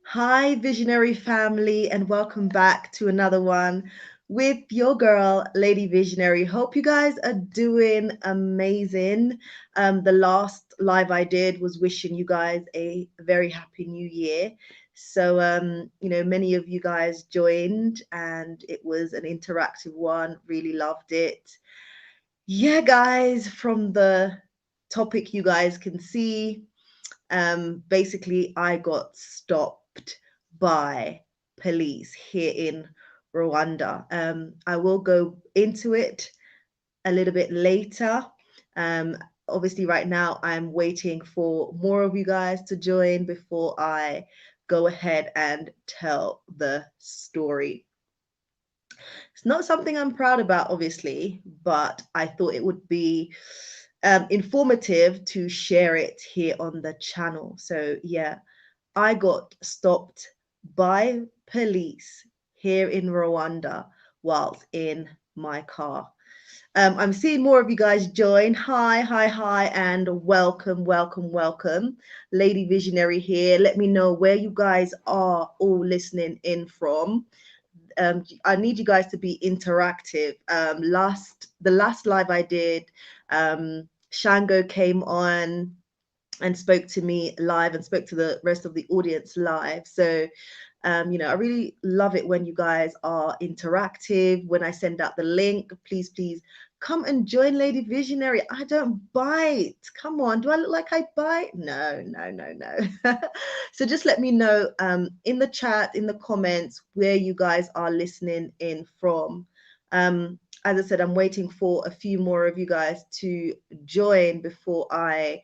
Hi, visionary family, and welcome back to another one with your girl, Lady Visionary. Hope you guys are doing amazing. The last live I did was wishing you guys a very happy new year. So, many of you guys joined, and it was an interactive one. Really loved it. Yeah, guys, from the topic you guys can see. Basically, I got stopped by police here in Rwanda. I will go into it a little bit later. Um, Obviously, right now, I'm waiting for more of you guys to join before I go ahead and tell the story. It's not something I'm proud about, obviously, but I thought it would be informative to share it here on the channel. So, yeah, I got stopped by police here in Rwanda whilst in my car. I'm seeing more of you guys join. Hi, hi, hi, and welcome, welcome, welcome. Lady Visionary here. Let me know where you guys are all listening in from. I need you guys to be interactive. The last live I did, Shango came on and spoke to me live and spoke to the rest of the audience live. So, I really love it when you guys are interactive. When I send out the link, please, please come and join Lady Visionary. I don't bite. Come on. Do I look like I bite? No, no, no, no. So just let me know in the chat, in the comments, where you guys are listening in from. As I said, I'm waiting for a few more of you guys to join before I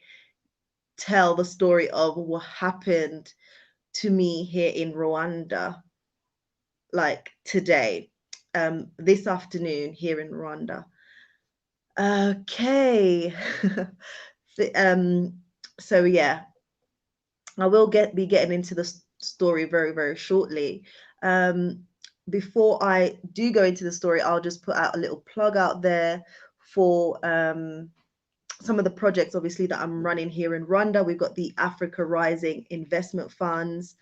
tell the story of what happened to me here in Rwanda, like today, this afternoon here in Rwanda. Okay. So, so yeah, I will be getting into the story very, very shortly. Um, Before I do go into the story, I'll just put out a little plug out there for some of the projects, obviously, that I'm running here in Rwanda. We've got the Africa Rising Investment Funds,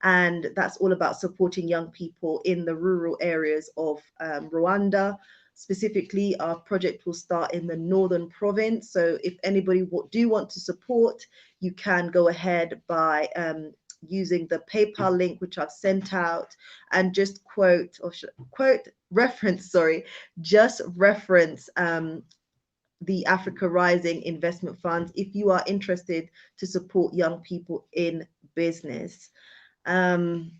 and that's all about supporting young people in the rural areas of Rwanda. Specifically, our project will start in the northern province. So if anybody do want to support, you can go ahead by using the PayPal link which I've sent out, and just just reference the Africa Rising Investment Funds if you are interested to support young people in business. Um,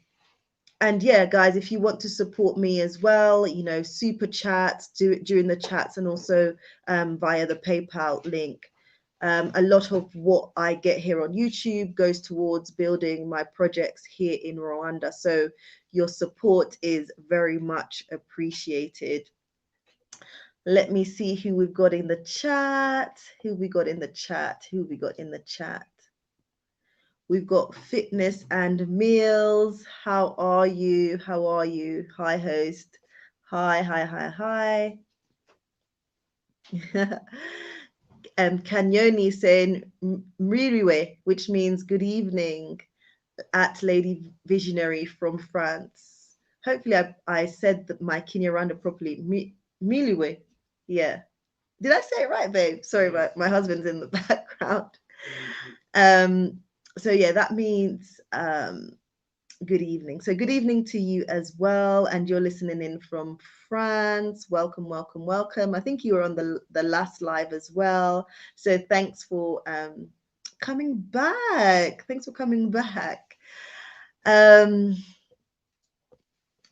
and yeah, guys, if you want to support me as well, super chats, do it during the chats, and also via the PayPal link. A lot of what I get here on YouTube goes towards building my projects here in Rwanda. So your support is very much appreciated. Let me see who we've got in the chat. Who we got in the chat? Who we got in the chat? We've got Fitness and Meals. How are you? How are you? Hi, host. Hi, hi, hi, hi. Kanyoni saying Miriwe, which means good evening, at Lady Visionary from France. Hopefully, I said that my Kinyarwanda properly. Miliwe. Yeah. Did I say it right, babe? Sorry, my husband's in the background. Um, so yeah, that means good evening. So good evening to you as well. And you're listening in from France. Welcome, welcome, welcome. I think you were on the last live as well. So thanks for coming back. Thanks for coming back.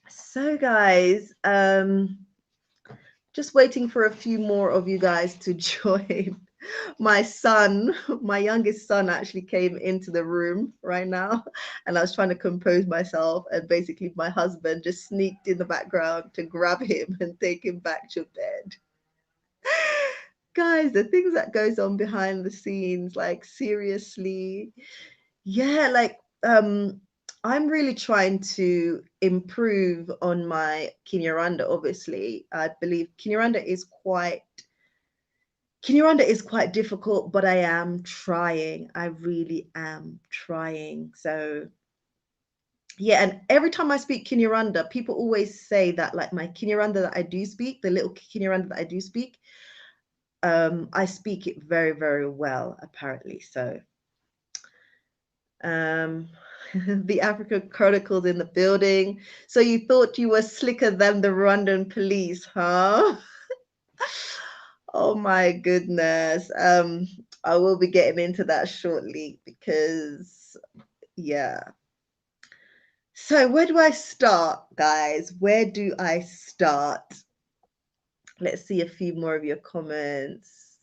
So guys, just waiting for a few more of you guys to join. My son, my youngest son, actually came into the room right now, and I was trying to compose myself, and basically my husband just sneaked in the background to grab him and take him back to bed. Guys, the things that goes on behind the scenes, like seriously. Yeah, like I'm really trying to improve on my Kinyarwanda, obviously. I believe Kinyarwanda is quite difficult, but I am trying. I really am trying. So Yeah, and every time I speak Kinyarwanda, people always say that like my Kinyarwanda that I do speak, the little Kinyarwanda that I do speak, I speak it very, very well, apparently. So um the Africa Chronicles in the building. So you thought you were slicker than the Rwandan police, huh? Oh my goodness. I will be getting into that shortly because yeah. So where do I start, guys? Where do I start? Let's see a few more of your comments.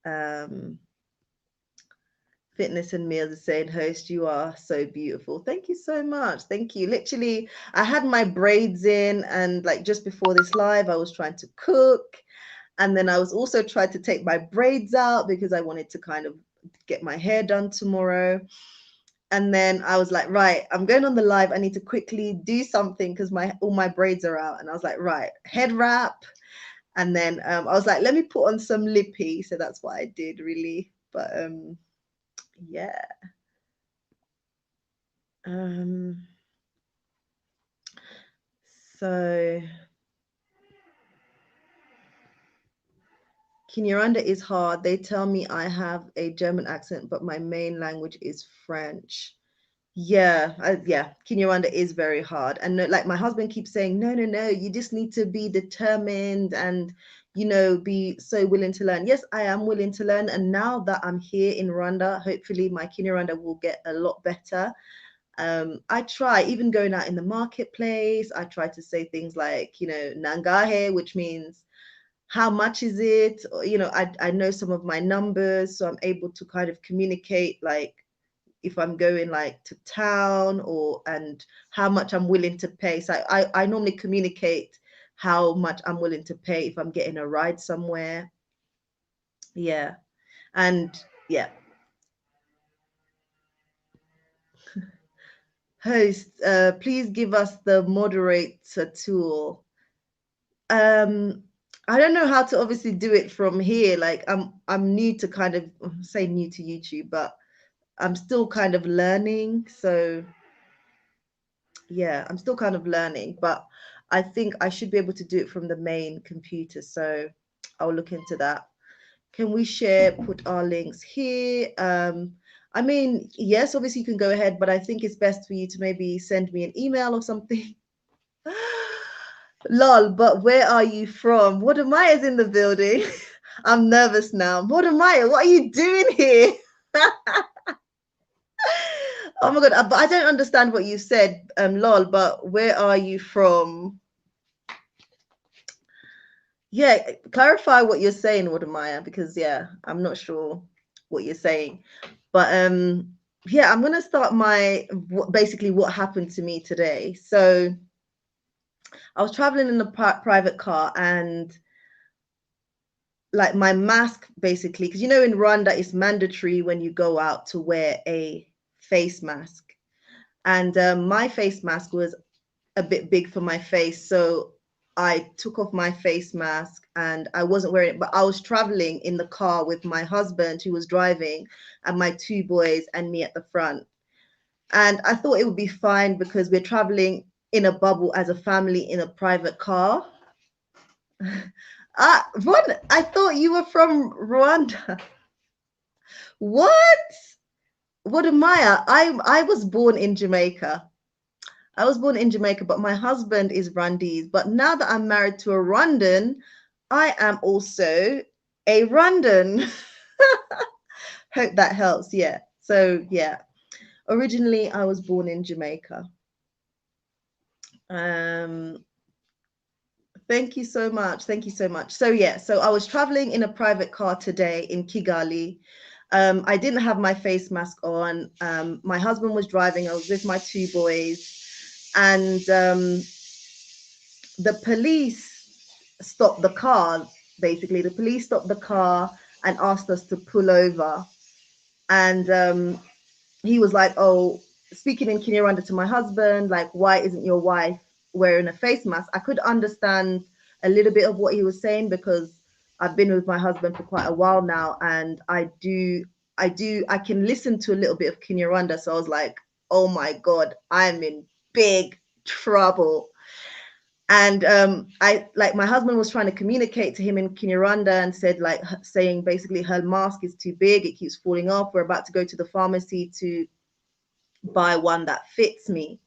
Um, Fitness and Meals is saying, host, you are so beautiful. Thank you so much. Thank you. Literally, I had my braids in, and like just before this live, I was trying to cook. And then I was also trying to take my braids out because I wanted to kind of get my hair done tomorrow. And then I was like, right, I'm going on the live. I need to quickly do something because all my braids are out. And I was like, right, head wrap. And then I was like, let me put on some lippy. So that's what I did, really. But yeah. Um, so Kinyarwanda is hard. They tell me I have a German accent, but my main language is French. Yeah, yeah, Kinyarwanda is very hard. And like my husband keeps saying, no, no, no, you just need to be determined and, be so willing to learn. Yes, I am willing to learn. And now that I'm here in Rwanda, hopefully my Kinyarwanda will get a lot better. I try, even going out in the marketplace, I try to say things like, nangahe, which means how much is it? Or, I know some of my numbers, so I'm able to kind of communicate like if I'm going like to town and how much I'm willing to pay. So I normally communicate how much I'm willing to pay if I'm getting a ride somewhere. Yeah. And yeah. Host, please give us the moderator tool. Um, I don't know how to obviously do it from here. Like I'm new to kind of say new to YouTube, but I'm still kind of learning. So yeah, I'm still kind of learning, but I think I should be able to do it from the main computer. So I'll look into that. Can we share, put our links here? I mean, yes, obviously you can go ahead, but I think it's best for you to maybe send me an email or something. Lol, but where are you from? What am I is in the building? I'm nervous now. What am I? What are you doing here? Oh my god, but I don't understand what you said, lol, but where are you from? Yeah, clarify what you're saying, Wadamaya, because yeah, I'm not sure what you're saying. But yeah, I'm gonna start basically what happened to me today. So I was traveling in a private car and like my mask basically, because in Rwanda it's mandatory when you go out to wear a face mask. And my face mask was a bit big for my face. So I took off my face mask and I wasn't wearing it, but I was traveling in the car with my husband who was driving and my two boys and me at the front. And I thought it would be fine because we're traveling in a bubble as a family in a private car. Ron, I thought you were from Rwanda. What? What am I? I was born in Jamaica. I was born in Jamaica, but my husband is Rwandese. But now that I'm married to a Rwandan, I am also a Rwandan. Hope that helps. Yeah. So yeah, originally I was born in Jamaica. Thank you so much. Thank you so much. So yeah, so I was traveling in a private car today in Kigali. I didn't have my face mask on. My husband was driving. I was with my two boys, and the police stopped the car. Basically, the police stopped the car and asked us to pull over. And he was like, "Oh," speaking in Kinyarwanda to my husband, like, "Why isn't your wife wearing a face mask?" I could understand a little bit of what he was saying because I've been with my husband for quite a while now, and I can listen to a little bit of Kinyarwanda. So I was like, "Oh my God, I'm in big trouble. And I like my husband was trying to communicate to him in Kinyarwanda and said like saying basically her mask is too big, it keeps falling off. We're about to go to the pharmacy to buy one that fits me.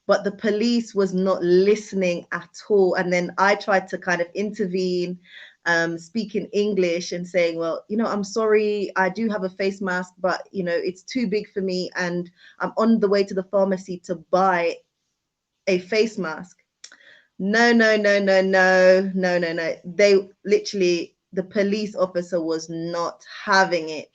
But the police was not listening at all. And then I tried to kind of intervene, speak in English and saying, well, I'm sorry, I do have a face mask, but it's too big for me, and I'm on the way to the pharmacy to buy a face mask. No, no, no, no, no, no, no, no. They literally, the police officer was not having it.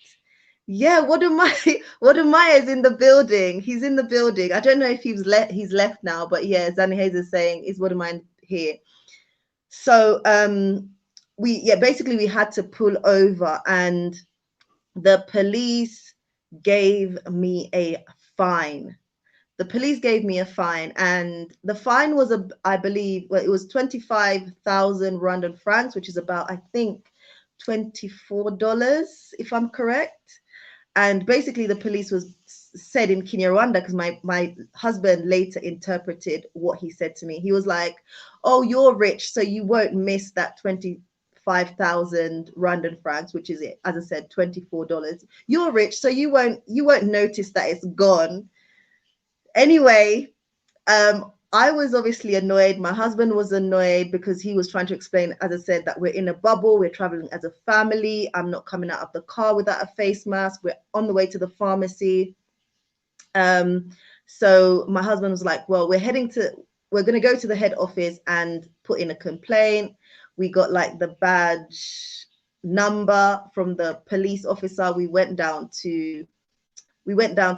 Yeah, Wadumaya is in the building. He's in the building. I don't know if he's left now, but yeah, Zanny Hayes is saying, is Wadumaya here? So basically we had to pull over, and the police gave me a fine. The police gave me a fine, and the fine was I believe, well, it was 25,000 Rwandan francs, which is about, I think, $24, if I'm correct. And basically the police was said in Kinyarwanda, because my husband later interpreted what he said to me. He was like, oh, you're rich, so you won't miss that 25,000 Rwandan francs, which is, it, as I said, $24. You're rich, so you won't notice that it's gone. Anyway, I was obviously annoyed. My husband was annoyed because he was trying to explain, as I said, that we're in a bubble, we're traveling as a family. I'm not coming out of the car without a face mask. We're on the way to the pharmacy. So my husband was like, well, we're going to go to the head office and put in a complaint. We got like the badge number from the police officer. We went down to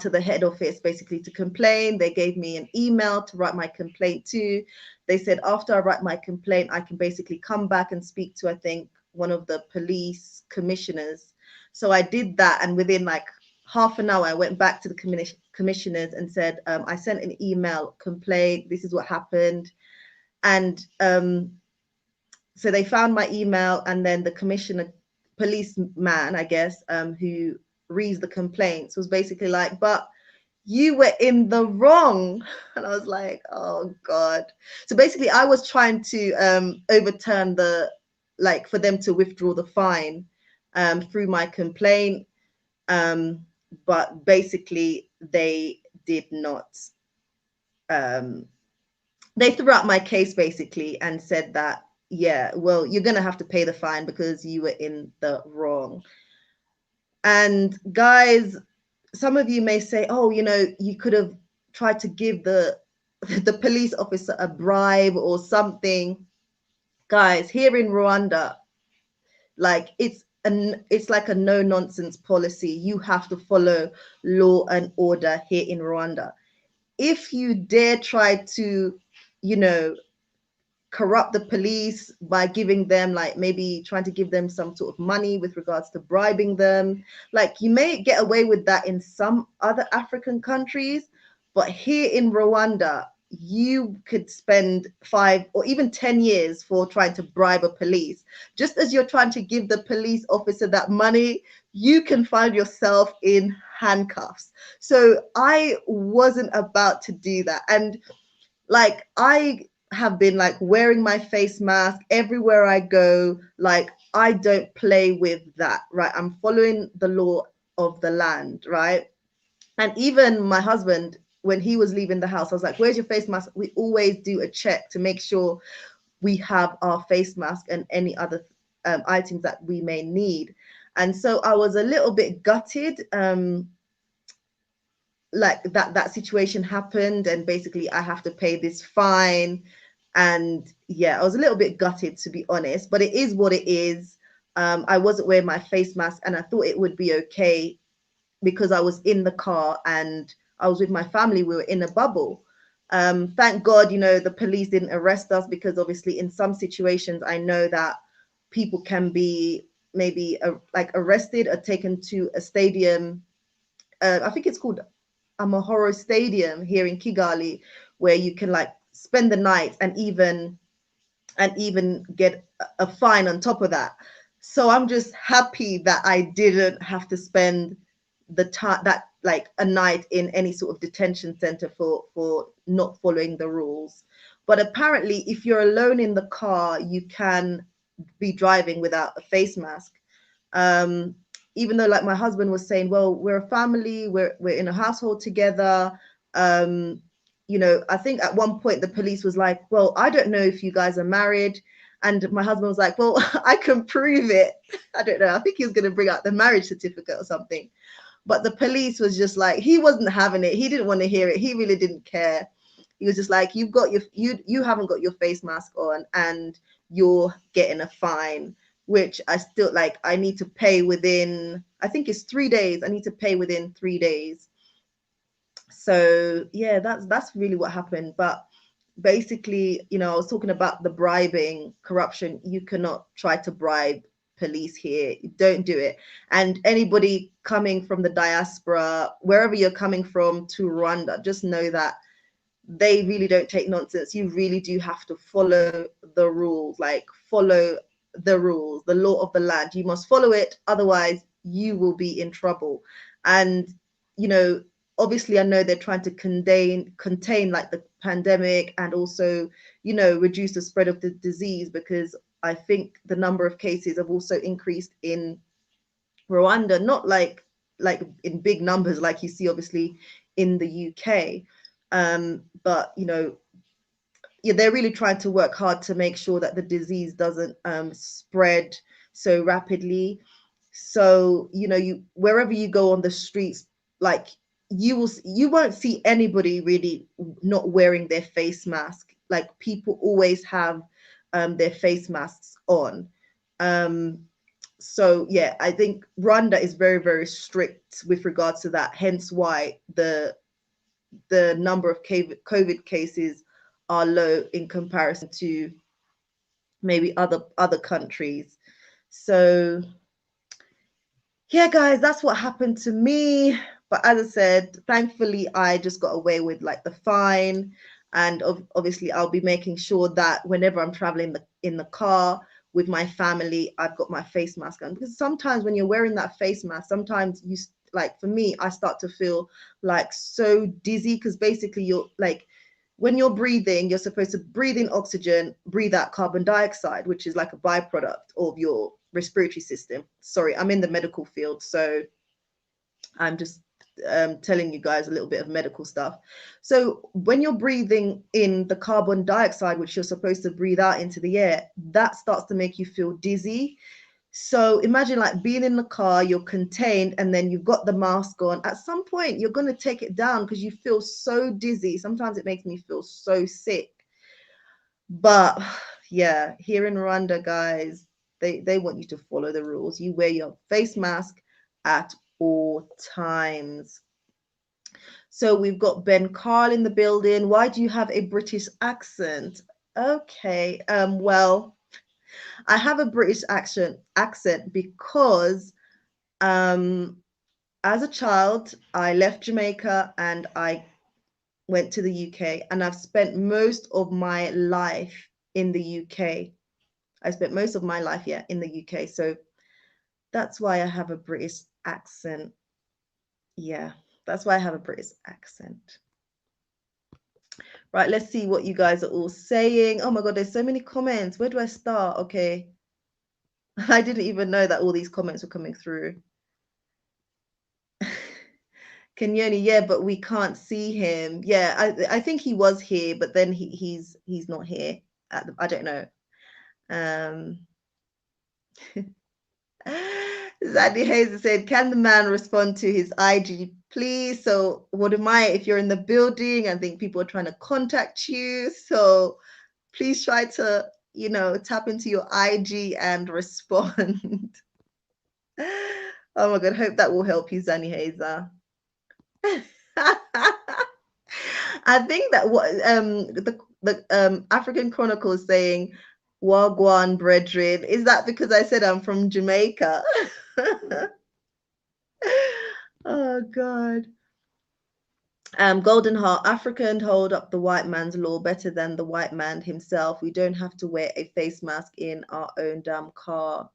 the head office basically to complain. They gave me an email to write my complaint to. They said after I write my complaint, I can basically come back and speak to, I think, one of the police commissioners. So I did that, and within like half an hour, I went back to the commissioners and said, I sent an email complaint. This is what happened. And so they found my email, and then the policeman, I guess, who reads the complaints, was basically like, but you were in the wrong. And I was like, oh God. So basically I was trying to overturn for them to withdraw the fine through my complaint. But basically they did not. They threw out my case basically and said that, yeah, well, you're going to have to pay the fine because you were in the wrong. And guys, some of you may say, oh, you could have tried to give the police officer a bribe or something. Guys, here in Rwanda, like it's like a no nonsense policy. You have to follow law and order here in Rwanda. If you dare try to, corrupt the police by giving them, like, maybe trying to give them some sort of money with regards to bribing them, like, you may get away with that in some other African countries, but here in Rwanda you could spend 5 or even 10 years for trying to bribe a police. Just as you're trying to give the police officer that money, you can find yourself in handcuffs. So I wasn't about to do that. And like, I have been like wearing my face mask everywhere I go. Like, I don't play with that, right? I'm following the law of the land, right? And even my husband, when he was leaving the house, I was like, where's your face mask? We always do a check to make sure we have our face mask and any other items that we may need. And so I was a little bit gutted, like that situation happened, and basically I have to pay this fine. And yeah, I was a little bit gutted, to be honest, but it is what it is. I wasn't wearing my face mask, and I thought it would be okay because I was in the car and I was with my family. We were in a bubble. Thank God, the police didn't arrest us, because obviously in some situations I know that people can be maybe like arrested or taken to a stadium. I think it's called Amahoro Stadium here in Kigali, where you can like spend the night and even get a fine on top of that. So I'm just happy that I didn't have to spend the time that like a night in any sort of detention center for not following the rules. But apparently, if you're alone in the car, you can be driving without a face mask. Um, Even though, like my husband was saying, well, we're a family, we're in a household together. Um, I think at one point the police was like, well, I don't know if you guys are married. And my husband was like, well, I can prove it. I don't know. I think he was going to bring out the marriage certificate or something. But the police was just like, he wasn't having it. He didn't want to hear it. He really didn't care. He was just like, you haven't got your face mask on and you're getting a fine, which I still like, I need to pay within, I think it's 3 days. I need to pay within 3 days. So yeah, that's really what happened. But basically, I was talking about the bribing, corruption. You cannot try to bribe police here. Don't do it. And anybody coming from the diaspora, wherever you're coming from to Rwanda, just know that they really don't take nonsense. You really do have to follow the rules, like follow the rules, the law of the land. You must follow it, otherwise you will be in trouble. And obviously I know they're trying to contain like the pandemic and also reduce the spread of the disease, because I think the number of cases have also increased in Rwanda, not like in big numbers like you see obviously in the UK. But yeah, they're really trying to work hard to make sure that the disease doesn't spread so rapidly. So you wherever you go on the streets, like you won't see anybody really not wearing their face mask. Like people always have their face masks on. So yeah, I think Rwanda is very, very strict with regards to that. Hence why the number of COVID cases are low in comparison to maybe other countries. So yeah, guys, that's what happened to me. But as I said, thankfully, I just got away with like the fine. And obviously, I'll be making sure that whenever I'm traveling in the car with my family, I've got my face mask on. Because sometimes when you're wearing that face mask, sometimes like for me, I start to feel like so dizzy, because basically you're like, when you're breathing, you're supposed to breathe in oxygen, breathe out carbon dioxide, which is like a byproduct of your respiratory system. Sorry, I'm in the medical field, so I'm just telling you guys a little bit of medical stuff. So when you're breathing in the carbon dioxide, which you're supposed to breathe out into the air, that starts to make you feel dizzy. So imagine like being in the car, you're contained, and then you've got the mask on. At some point, you're going to take it down because you feel so dizzy. Sometimes it makes me feel so sick. But yeah, here in Rwanda, guys, they want you to follow the rules. You wear your face mask at all times. So we've got Ben Carl in the building. Why do you have a British accent? Okay, well, I have a British accent because as a child, I left Jamaica and I went to the UK, and I've spent most of my life in the UK. I spent most of my life, yeah, in the UK. So that's why I have a British accent. Yeah, that's why I have a British accent. Right, let's see what you guys are all saying. Oh my God, there's so many comments. Where do I start? Okay. I didn't even know that all these comments were coming through. Kenyoni, yeah, but we can't see him. Yeah, I think he was here, but then he's not here. I don't know. Zadie Hayes said, can the man respond to his IG, please? So what am I, if you're in the building, I think people are trying to contact you. So please try to, tap into your IG and respond. Oh my God, hope that will help you, Zani Hazer. I think that what the African Chronicle is saying, Wagwan brethren. Is that because I said I'm from Jamaica? Oh God. Golden Heart, African hold up the white man's law better than the white man himself. We don't have to wear a face mask in our own damn car.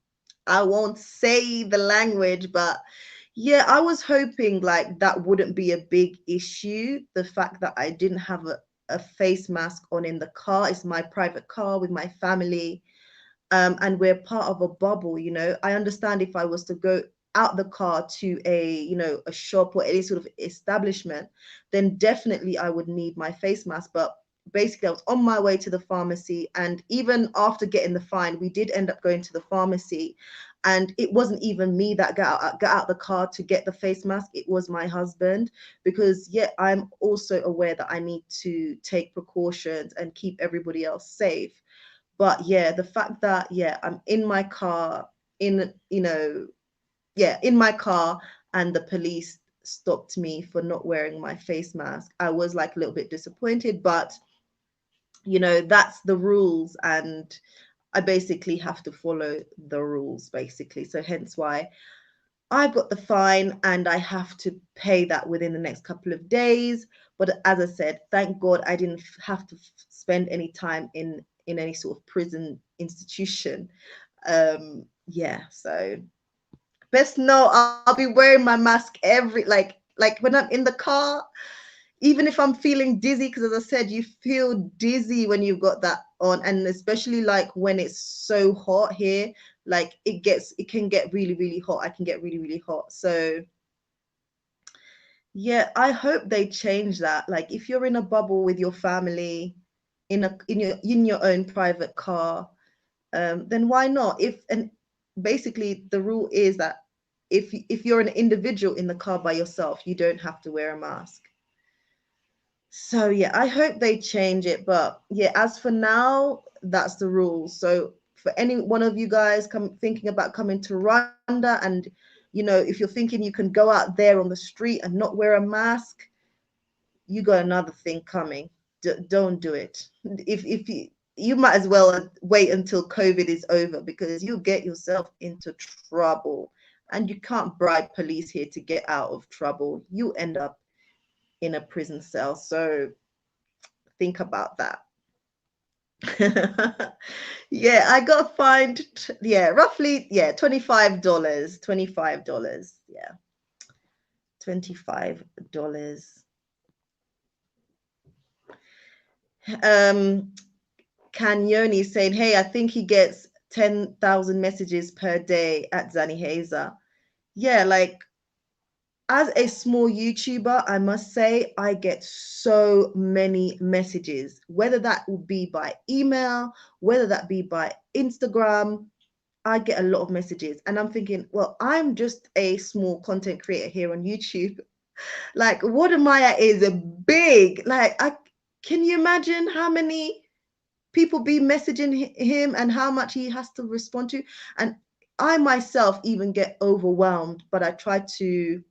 I won't say the language, but Yeah, I was hoping like that wouldn't be a big issue. The fact that I didn't have a face mask on in the car. It's my private car with my family. And we're part of a bubble, you know. I understand if I was to go out the car to a, you know, a shop or any sort of establishment, then definitely I would need my face mask. But basically, I was on my way to the pharmacy, and even after getting the fine, we did end up going to the pharmacy, and it wasn't even me that got out the car to get the face mask. It was my husband, because yeah, I'm also aware that I need to take precautions and keep everybody else safe. But yeah, the fact that yeah, I'm in my car, in, you know, yeah, in my car, and the police stopped me for not wearing my face mask, I was like a little bit disappointed. But you know, that's the rules, and I basically have to follow the rules basically. So hence why I've got the fine, and I have to pay that within the next couple of days. But as I said, thank God I didn't have to spend any time in any sort of prison institution. Yeah, so best know I'll be wearing my mask every, like when I'm in the car, even if I'm feeling dizzy, because as I said, you feel dizzy when you've got that on, and especially like when it's so hot here, like it can get really, really hot. I can get really, really hot. So yeah, I hope they change that. Like if you're in a bubble with your family, in your own private car, then why not? If and basically the rule is that if you're an individual in the car by yourself, you don't have to wear a mask. So yeah, I hope they change it. But yeah, as for now, that's the rule. So for any one of you guys come thinking about coming to Rwanda, and you know, if you're thinking you can go out there on the street and not wear a mask, you got another thing coming. Don't do it. If you might as well wait until COVID is over, because you'll get yourself into trouble, and you can't bribe police here to get out of trouble. You end up in a prison cell. So think about that. Yeah, I got fined. Yeah, roughly. Yeah, $25. $25. Yeah, $25. Um, Canyoni saying, "Hey, I think he gets 10,000 messages per day at Zaniheza." Yeah, like as a small YouTuber, I must say I get so many messages, whether that will be by email, whether that be by Instagram. I get a lot of messages, and I'm thinking, well, I'm just a small content creator here on YouTube. Like, Wodamaya is big. Like, I can you imagine how many people be messaging him and how much he has to respond to? And I myself even get overwhelmed, but I try to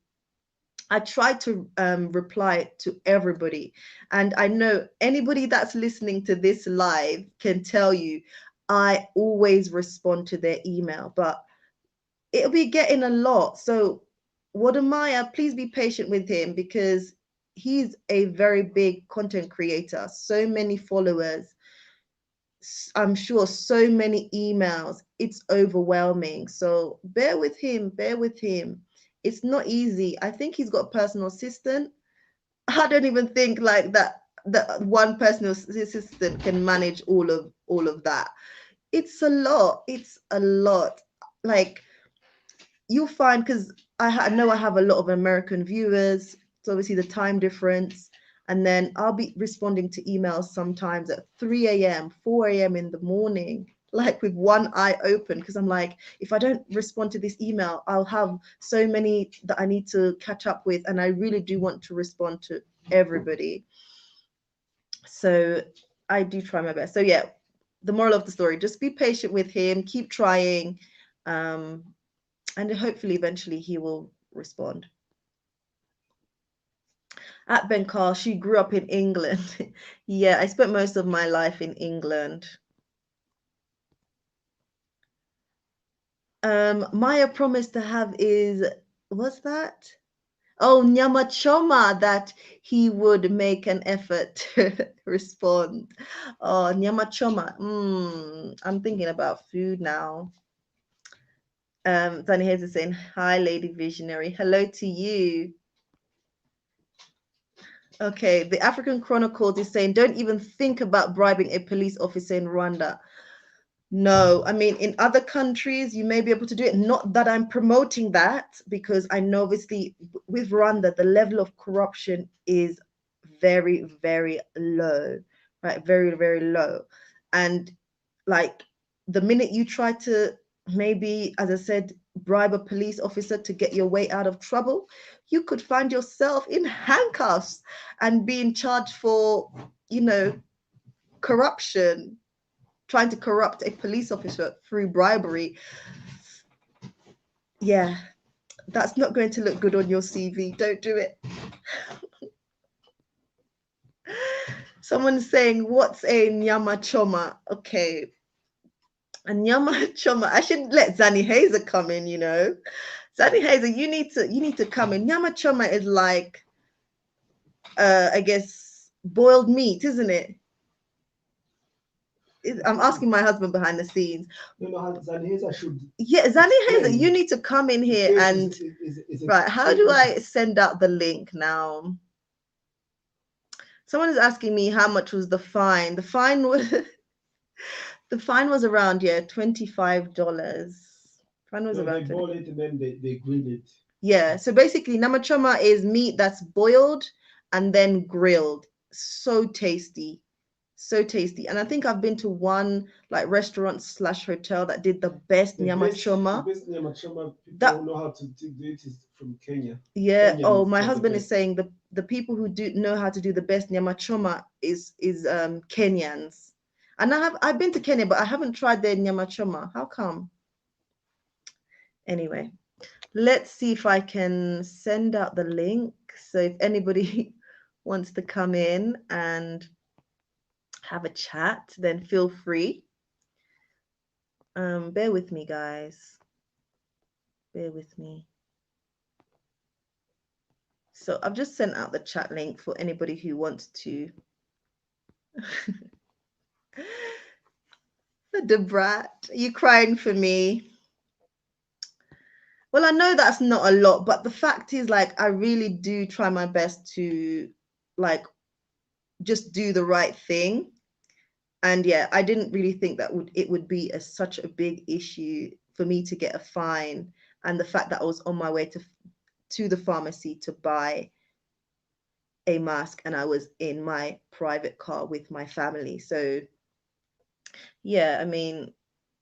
reply to everybody. And I know anybody that's listening to this live can tell you I always respond to their email, but it'll be getting a lot. So Wadamaya, please be patient with him, because he's a very big content creator, so many followers, I'm sure so many emails. It's overwhelming. So bear with him, bear with him. It's not easy. I think he's got a personal assistant. I don't even think like that one personal assistant can manage all of that. It's a lot. It's a lot. Like you'll find, because I know I have a lot of American viewers, so obviously the time difference, and then I'll be responding to emails sometimes at 3 a.m., 4 a.m. in the morning, like with one eye open, because I'm like, if I don't respond to this email, I'll have so many that I need to catch up with, and I really do want to respond to everybody. So I do try my best. So yeah, the moral of the story, just be patient with him, keep trying. Um, and hopefully eventually he will respond. At Benkar, she grew up in England. Yeah, I spent most of my life in England. Maya promised to have is, what's that? Oh, Nyama Choma, that he would make an effort to respond. Oh, Nyama Choma. I'm thinking about food now. Danny Hayes is saying, hi, Lady Visionary. Hello to you. Okay, the African Chronicles is saying, don't even think about bribing a police officer in Rwanda. No, I mean, in other countries, you may be able to do it. Not that I'm promoting that, because I know obviously with Rwanda, the level of corruption is very, very low, right? Very, very low. And like the minute you try to maybe, as I said, bribe a police officer to get your way out of trouble, you could find yourself in handcuffs and being charged for, corruption, trying to corrupt a police officer through bribery. Yeah, that's not going to look good on your CV. Don't do it. Someone's saying, what's a nyama choma? Okay. A nyama choma. I should let Zanny Hazer come in, Zanny Hazer, you need to come in. Nyama choma is like I guess boiled meat, isn't it? I'm asking my husband behind the scenes. No, Zanny Hazer should. Yeah, Zanny Hazer, you need to come in here and right. How do I send out the link now? Someone is asking me how much was the fine. The fine was around $25. Fine was around. They boil it and then they grill it. Yeah, so basically namachoma is meat that's boiled and then grilled. So tasty. So tasty. And I think I've been to one like restaurant / hotel that did the best nyama choma. The best nyama choma people who know how to do it is from Kenya. Yeah. Kenyans, oh, my husband is saying the people who do know how to do the best nyama choma is Kenyans. And I've been to Kenya, but I haven't tried their nyama choma. How come? Anyway, let's see if I can send out the link. So if anybody wants to come in and have a chat, then feel free. Bear with me, guys. Bear with me. So I've just sent out the chat link for anybody who wants to. The brat, are you crying for me? Well, I know that's not a lot, but the fact is, like, I really do try my best to, like, just do the right thing. And yeah, I didn't really think that it would be such a big issue for me to get a fine. And the fact that I was on my way to the pharmacy to buy a mask and I was in my private car with my family. So yeah, I mean,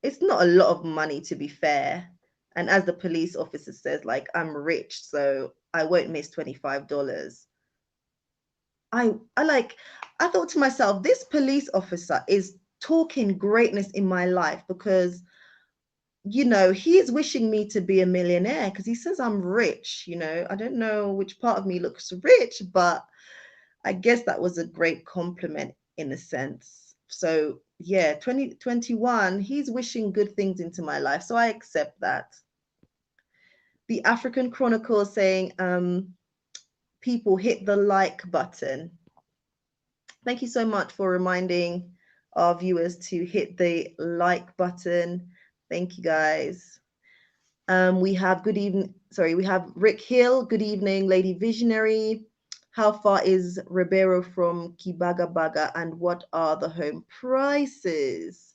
it's not a lot of money, to be fair. And as the police officer says, like, I'm rich, so I won't miss $25. I thought to myself, this police officer is talking greatness in my life because, he is wishing me to be a millionaire because he says I'm rich. I don't know which part of me looks rich, but I guess that was a great compliment in a sense. So yeah, 2021, he's wishing good things into my life. So I accept that. The African Chronicle saying, people hit the like button. Thank you so much for reminding our viewers to hit the like button. Thank you, guys. We have we have Rick Hill. Good evening, Lady Visionary. How far is Ribeiro from Kibagabaga and what are the home prices?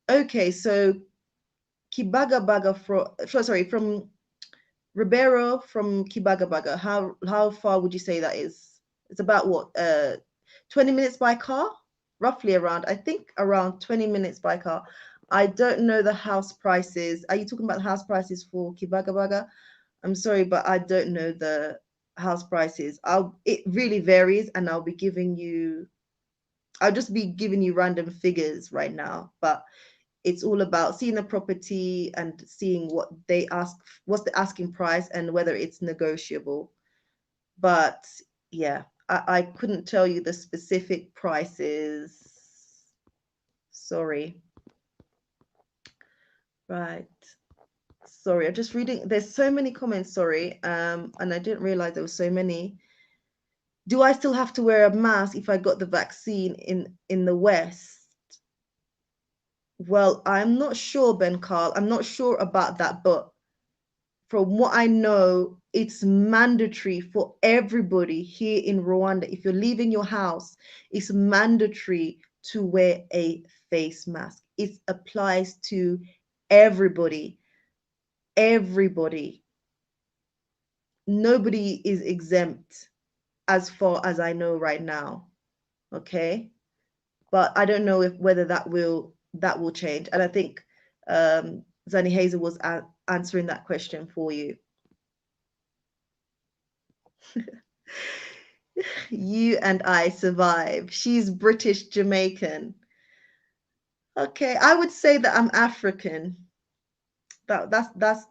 Okay, so Kibagabaga from Ribeiro from Kibagabaga. How far would you say that is? It's about what 20 minutes by car, roughly around. I think around 20 minutes by car. I don't know the house prices. Are you talking about the house prices for Kibagabaga? I'm sorry, but I don't know the house prices. It really varies, and I'll just be giving you random figures right now, but it's all about seeing the property and seeing what's the asking price and whether it's negotiable. But yeah, I couldn't tell you the specific prices. Sorry. Right. Sorry, I'm just reading. There's so many comments, sorry. And I didn't realize there were so many. Do I still have to wear a mask if I got the vaccine in the West? Well, I'm not sure, Ben Carl. I'm not sure about that, but from what I know, it's mandatory for everybody here in Rwanda. If you're leaving your house, it's mandatory to wear a face mask. It applies to everybody. Everybody. Nobody is exempt as far as I know right now. Okay. But I don't know if whether that will change. And I think Zani Hazel was answering that question for you. You and I survive. She's British Jamaican. Okay, I would say that I'm African. That's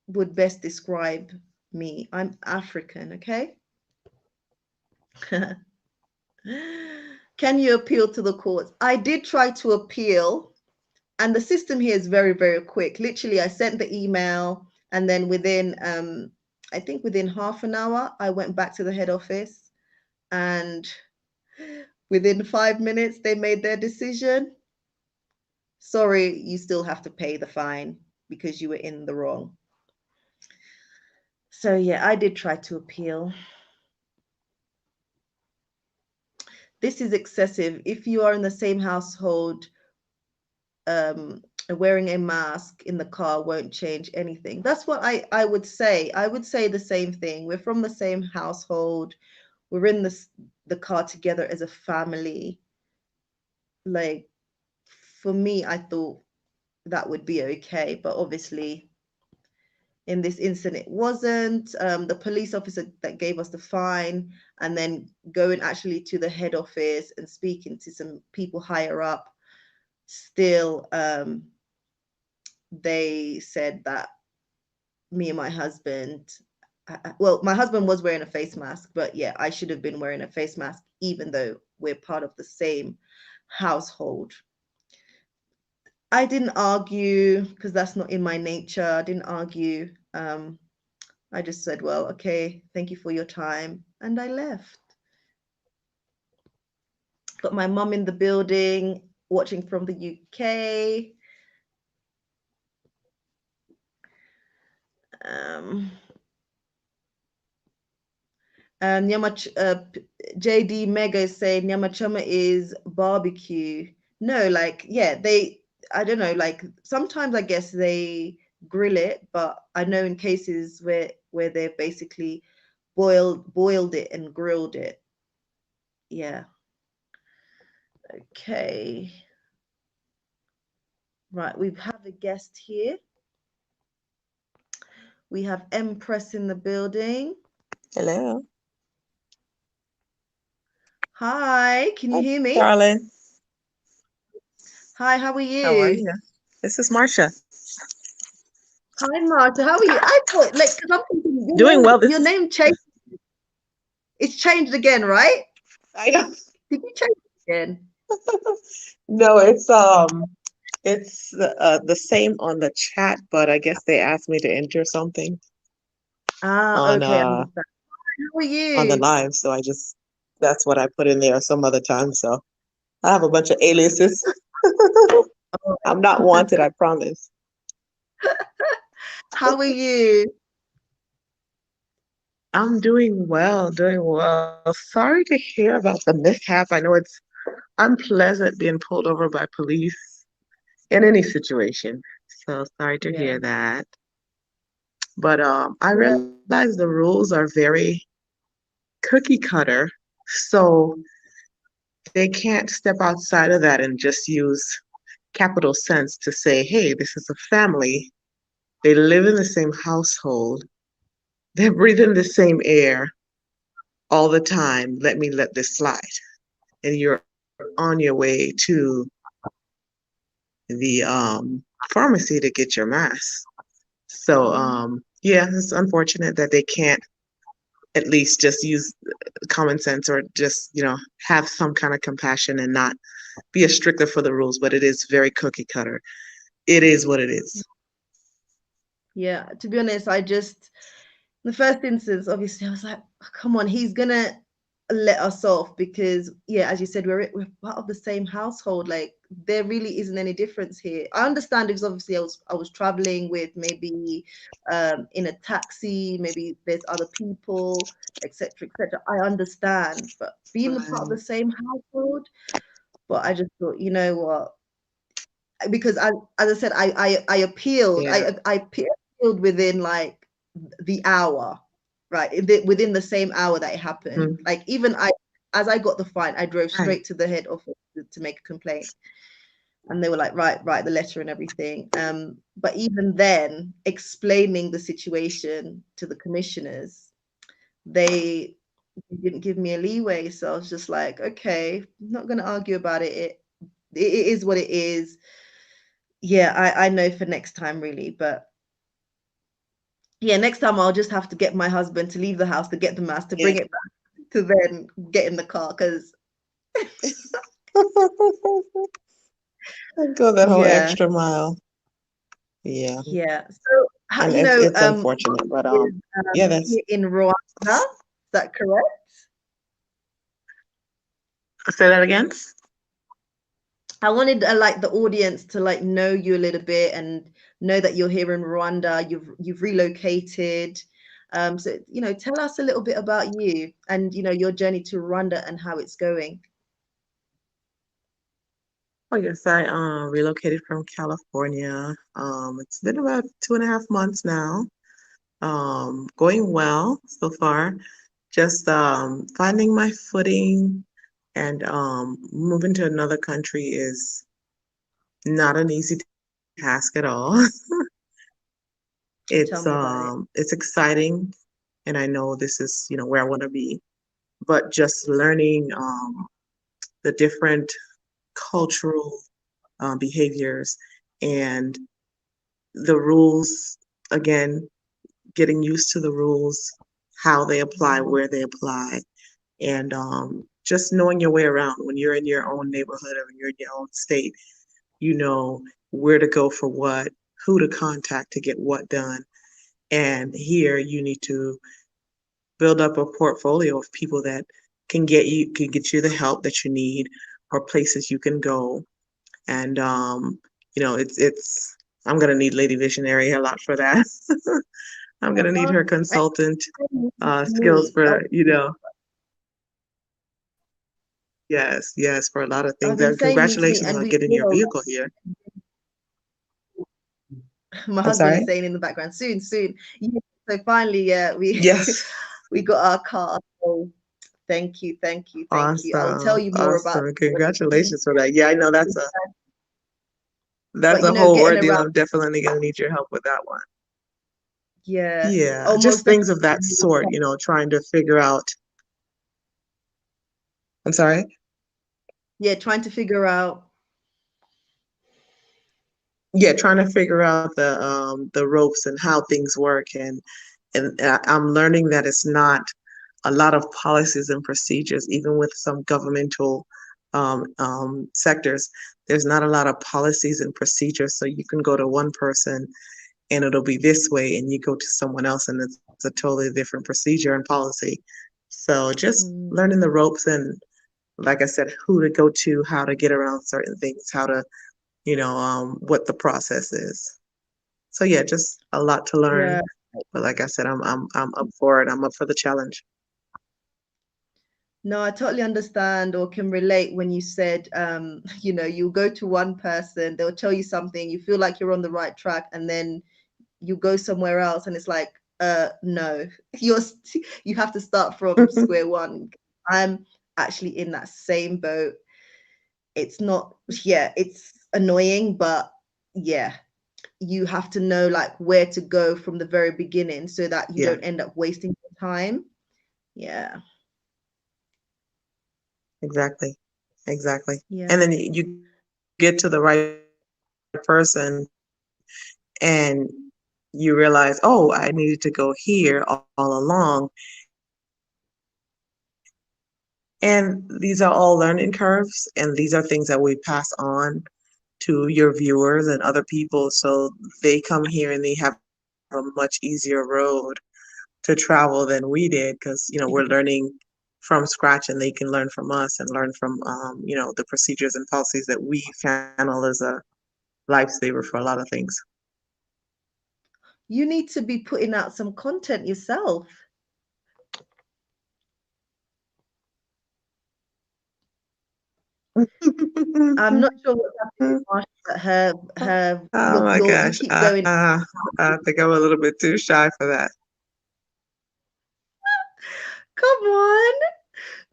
would best describe me. I'm African, okay? Can you appeal to the courts? I did try to appeal, and the system here is very, very quick. Literally, I sent the email, and then within I think within half an hour, I went back to the head office, and within 5 minutes, they made their decision. Sorry, you still have to pay the fine because you were in the wrong. So yeah, I did try to appeal. This is excessive. If you are in the same household, wearing a mask in the car won't change anything. That's what I would say. I would say the same thing. We're from the same household. We're in the car together as a family. Like, for me, I thought that would be okay, but obviously in this incident it wasn't. The police officer that gave us the fine, and then going actually to the head office and speaking to some people higher up, still they said that me and my husband, well, my husband was wearing a face mask, but yeah, I should have been wearing a face mask even though we're part of the same household. I didn't argue because that's not in my nature. I didn't argue. I just said, well, okay, thank you for your time. And I left. Got my mum in the building, watching from the UK. And JD Mega is saying Nyamachoma is barbecue. No, like, yeah, I don't know, like sometimes I guess they grill it, but I know in cases where they've basically boiled it and grilled it. Yeah. Okay. Right, we have a guest here. We have Empress in the building. Hello. Hi, can you Hi, hear me? darling. Hi, how are How are you? you? This is Marcia. Hi, Marta. How are you? I thought, like, because I'm thinking Doing well. your name changed. It's changed again, right? I know. Did you change it again? No, it's the same on the chat, but I guess they asked me to enter something Ah, on okay, I uh understand. How are on the you? live, so that's what I put in there some other time. So I have a bunch of aliases. Oh, I'm not wanted, I promise. how are you? I'm doing well, doing well. Sorry to hear about the mishap. I know it's unpleasant being pulled over by police in any situation. So sorry to Yeah. hear that. But I Yeah. realize the rules are very cookie cutter, so they can't step outside of that and just use capital sense to say, hey, this is a family. They live in the same household. They're breathing the same air all the time. Let this slide. And you're on your way to the pharmacy to get your mask. So Mhm. yeah, it's unfortunate that they can't at least just use common sense or just, have some kind of compassion and not be a stickler for the rules, but it is very cookie cutter. It is what it is. Yeah, to be honest, the first instance, obviously, I was like, "Oh, come on, he's gonna." let us off because, yeah, as you said, we're part of the same household. Like there really isn't any difference here. I understand if obviously I was traveling with maybe in a taxi, maybe there's other people, etc., etc. I understand, but being a part of the Right. same household, but I just thought, you know what? Because as I said, I appealed. Yeah. I appealed within like the hour, right? Within the same hour that it happened. Mhm. Like even as I got the fine, I drove Right. straight to the head office to make a complaint, and they were like, write the letter and everything. But even then, explaining the situation to the commissioners, they didn't give me a leeway. So I was just like, okay, I'm not going to argue about it. It is what it is. Yeah, I know for next time really, but yeah, next time I'll just have to get my husband to leave the house to get the mask to Yeah. bring it back to then get in the car because And go that whole yeah, extra mile. Yeah. yeah. So And it's unfortunate, but is yeah, that's in Rwanda, is that correct? say that again. I wanted like the audience to like know you a little bit and know that you're here in Rwanda. You've relocated. So tell us a little bit about you and your journey to Rwanda and how it's going. Oh yes, I relocated from California. It's been about 2.5 months now. Going well so far. Just finding my footing and moving to another country is not an easy task at all. Tell It's me about it. it's exciting and I know this is, where I want to be. But just learning the different cultural behaviors and the rules, again, getting used to the rules, how they apply, where they apply, and just knowing your way around when you're in your own neighborhood or when you're in your own state, you know where to go for what, who to contact to get what done. And here you need to build up a portfolio of people that can get you the help that you need or places you can go. And it's I'm gonna need Lady Visionary a lot for that. I'm gonna need her I consultant skills me. for, yes, for a lot of I've things. been And saying you to me, congratulations and on we getting your will. vehicle here. My I'm husband is sorry? saying in the background, soon, soon. Yeah, so finally, yeah, we Yes. we got our car. So thank you, thank you, thank you. I will tell Awesome. you more about Awesome. it. Congratulations for that. Yeah, I know that's But a whole getting ordeal. around, I'm definitely gonna need your help with that one. yeah, Yeah, just almost things of definitely. that sort, trying to figure out. I'm sorry? Yeah, trying to figure out. Yeah, trying to figure out the ropes and how things work and I'm learning that it's not a lot of policies and procedures, even with some governmental sectors. There's not a lot of policies and procedures, so you can go to one person and it'll be this way, and you go to someone else and it's a totally different procedure and policy. So just Mm, learning the ropes and, like I said, who to go to, how to get around certain things, how to, what the process is. So yeah, just a lot to yeah. learn. But like I said, I'm up for it. I'm up for the challenge. No, I totally understand or can relate when you said, you'll go to one person, they'll tell you something, you feel like you're on the right track, and then you go somewhere else, and it's like, no, you have to start from square one. I'm actually in that same boat. It's not, yeah, it's annoying, but yeah, you have to know like where to go from the very beginning so that you Yeah, don't end up wasting your time. Yeah, exactly. Exactly. And yeah. then you get to the right person and you realize, oh, I needed to go here all along. And these are all learning curves, and these are things that we pass on to your viewers and other people. So they come here and they have a much easier road to travel than we did because, we're learning from scratch. from scratch, and they can learn from us and learn from the procedures and policies that we handle as a lifesaver for a lot of things. You need to be putting out some content yourself. I'm not sure what's happening with Marsha, but Oh my you gosh. keep going. I think I'm a little bit too shy for that. Come on.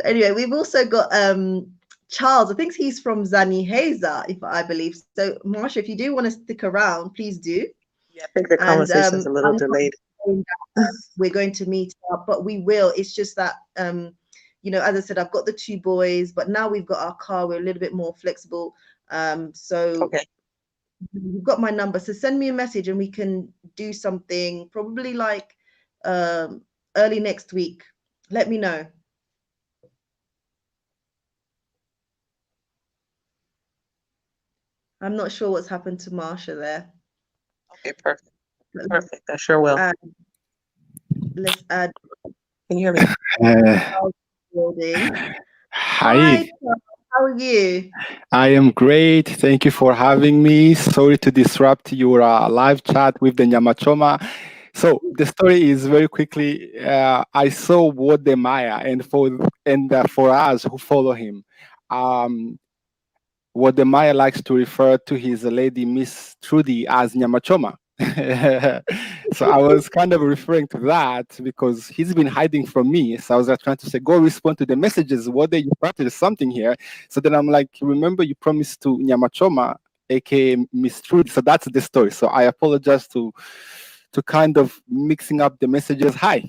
Anyway, we've also got Charles. I think he's from Zaniheza, if I believe. So, Marsha, if you do want to stick around, please do. Yeah, I think the And conversation's a little I'm not delayed. saying that we're going to meet up, but we will. It's just that as I said, I've got the two boys, but now we've got our car. We're a little bit more flexible. So Okay. you've got my number. So send me a message and we can do something probably like early next week. Let me know. I'm not sure what's happened to Marsha there. Okay, perfect. But Perfect. I sure will. let's add Can you hear me? building. Hi, Charles, how are you? I am great. Thank you for having me. Sorry to disrupt your live chat with the Nyamachoma. So the story is very quickly. I saw Wode Maya, and for us who follow him, um, Wode likes to refer to his lady Miss Trudy as Nyamachoma. So I was kind of referring to that because he's been hiding from me. So I was trying to say, go respond to the messages. What you started something here. So then I'm like, remember you promised to Nyamachoma, aka Miss Trudy. So that's the story. So I apologize to kind of mixing up the messages. Hi.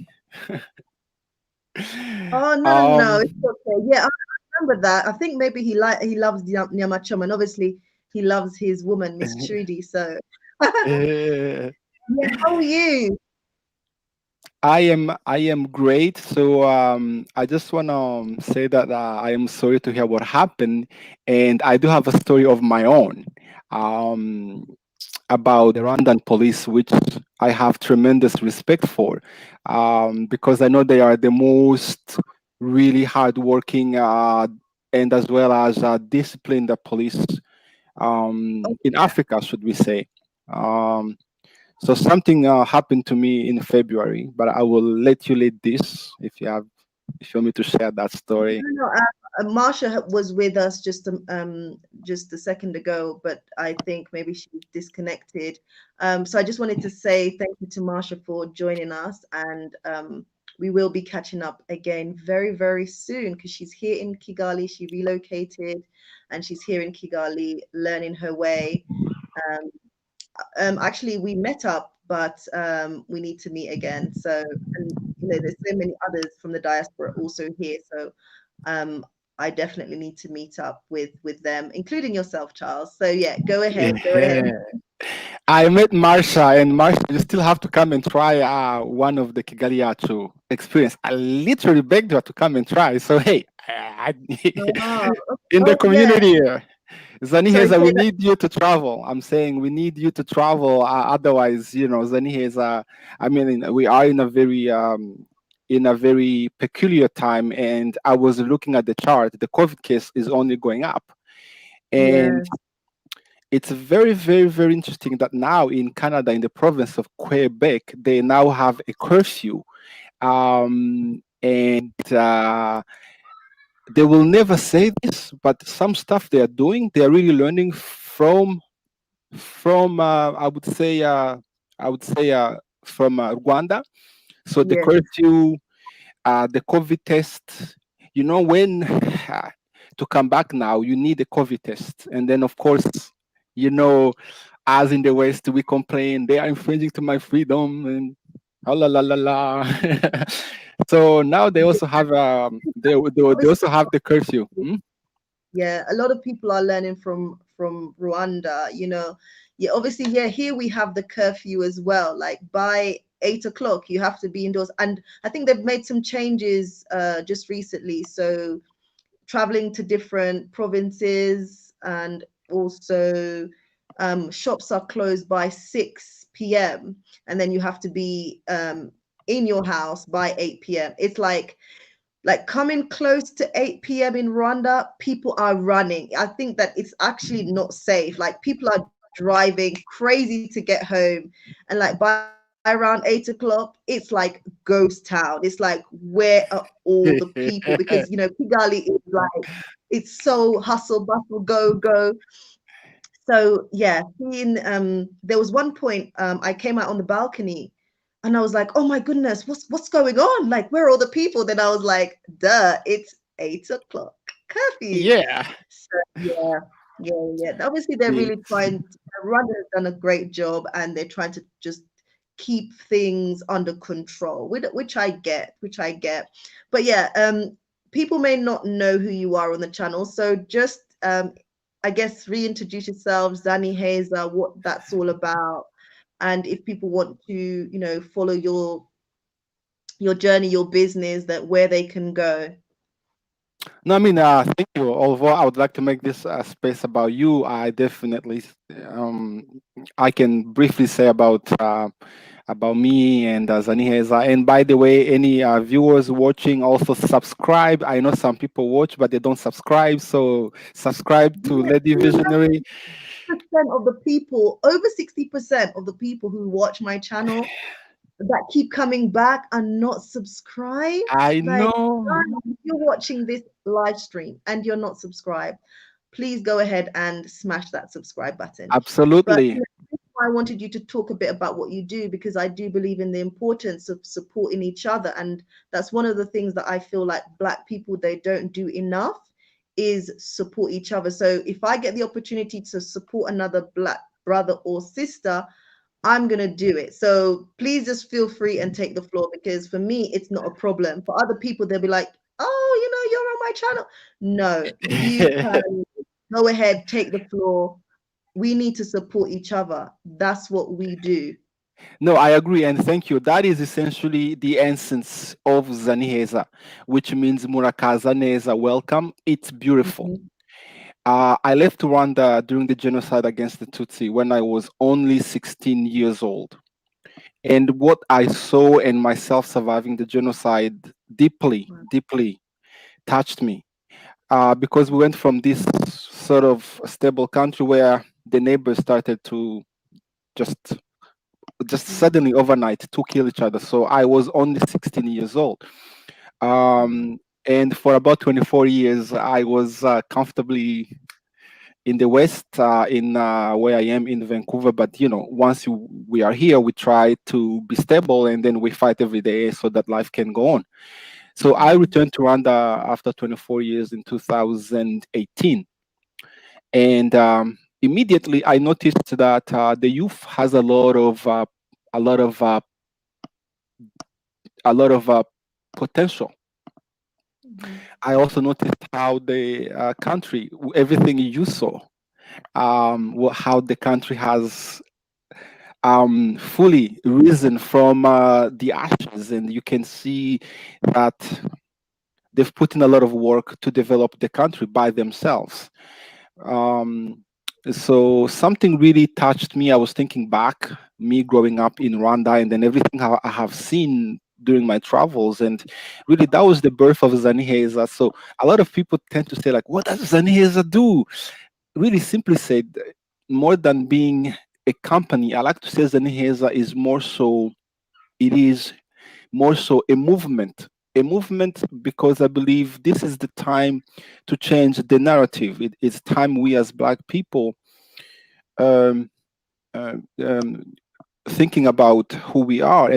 Oh no, it's okay. Yeah, I remember that. I think maybe he loves Nyamachoma, and obviously he loves his woman, Miss Trudy. So uh, yeah, how are you? I am great. So I just want to say that I am sorry to hear what happened, and I do have a story of my own um, about the Rwandan police, which I have tremendous respect for, because I know they are the most really hardworking and as well as disciplined police in Africa, should we say. Um, so something happened to me in February, but I will let you lead this if you want me to share that story. No, Marsha was with us just a second ago, but I think maybe she's disconnected. So I just wanted to say thank you to Marsha for joining us, and we will be catching up again very, very soon because she's here in Kigali. She relocated, and she's here in Kigali learning her way. Um, actually, we met up, but we need to meet again. So, and there's so many others from the diaspora also here. So, um, I definitely need to meet up with them, including yourself, Charles. So yeah, go ahead, go ahead. Yeah. I met Marsha, and Marsha, you still have to come and try one of the Kigali Yachu experience. I literally begged her to come and try. So hey, Oh, in the oh yeah. community, Sorry, Zaniheza, say we that. need you to travel. I'm saying we need you to travel. Otherwise, Zaniheza. I mean, we are in a very peculiar time, and I was looking at the chart. The COVID case is only going up, Yeah, and it's very, very, very interesting that now in Canada, in the province of Quebec, they now have a curfew. And they will never say this, but some stuff they are doing, they are really learning from I would say from Rwanda. So the yeah, curfew, the COVID test. When to come back now, you need a COVID test, and then of course, you know, as in the West, we complain they are infringing to my freedom and la la la la. So now they yeah. also have they Obviously, also have the curfew. Hmm? yeah, a lot of people are learning from Rwanda. Yeah, obviously, yeah. Here we have the curfew as well. Like by 8 o'clock, you have to be indoors, and I think they've made some changes just recently. So traveling to different provinces, and also shops are closed by 6 p.m. and then you have to be in your house by 8 p.m. It's like Like coming close to 8 p.m. in Rwanda, people are running. I think that it's actually not safe. Like people are driving crazy to get home. And like by around 8 o'clock, it's like ghost town. It's like, where are all the people? Because, Kigali is like, it's so hustle, bustle, go, go. So yeah, there was one point I came out on the balcony and I was like, oh my goodness, what's going on? Like, where are all the people? Then I was like, duh, it's 8 o'clock curfew. Yeah. So yeah. Obviously they're really It's trying Rwanda has done a great job and they're trying to just keep things under control, which I get. But yeah, people may not know who you are on the channel. So just I guess reintroduce yourselves, Danny Hazer, what that's all about, and if people want to, follow your journey, your business, that where they can go. No, I mean, thank you. Although I would like to make this space about you, I definitely, um, I can briefly say about me and Zaniheza. And by the way, any viewers watching, also subscribe. I know some people watch, but they don't subscribe. So subscribe to Yeah, Lady Visionary. percent of the people, over 60% of the people who watch my channel that keep coming back are not subscribed. I Like, know. guys, if you're watching this live stream and you're not subscribed, please go ahead and smash that subscribe button. But Absolutely. I wanted you to talk a bit about what you do because I do believe in the importance of supporting each other. And that's one of the things that I feel like Black people, they don't do enough is support each other. So if I get the opportunity to support another Black brother or sister, I'm going to do it. So please just feel free and take the floor because for me, it's not a problem. For other people, they'll be like, oh, you're on my channel. No, you can go ahead, take the floor. We need to support each other. That's what we do. No, I agree, and thank you. That is essentially the essence of Zaniheza, which means Murakaza Neza, welcome. It's beautiful. Mhm. I left Rwanda during the genocide against the Tutsi when I was only 16 years old. And what I saw and myself surviving the genocide deeply, Wow. deeply touched me because we went from this sort of stable country where the neighbors started to just suddenly overnight to kill each other. So I was only 16 years old. And for about 24 years, I was comfortably in the West, in where I am in Vancouver. But once we are here, we try to be stable, and then we fight every day so that life can go on. So I returned to Rwanda after 24 years in 2018, and immediately I noticed that the youth has a lot of uh, a lot of potential. Mhm. I also noticed how the country, everything you saw, how the country has fully risen from the ashes, and you can see that they've put in a lot of work to develop the country by themselves. Um, so something really touched me. I was thinking back, me growing up in Rwanda, and then everything I have seen during my travels, and really that was the birth of Zaniheza. So a lot of people tend to say, like, what does Zaniheza do? Really simply said, more than being a company, I like to say Zaniheza is more so, it is more so a movement. A movement because I believe this is the time to change the narrative. It's time we as Black people um, uh, um, thinking about who we are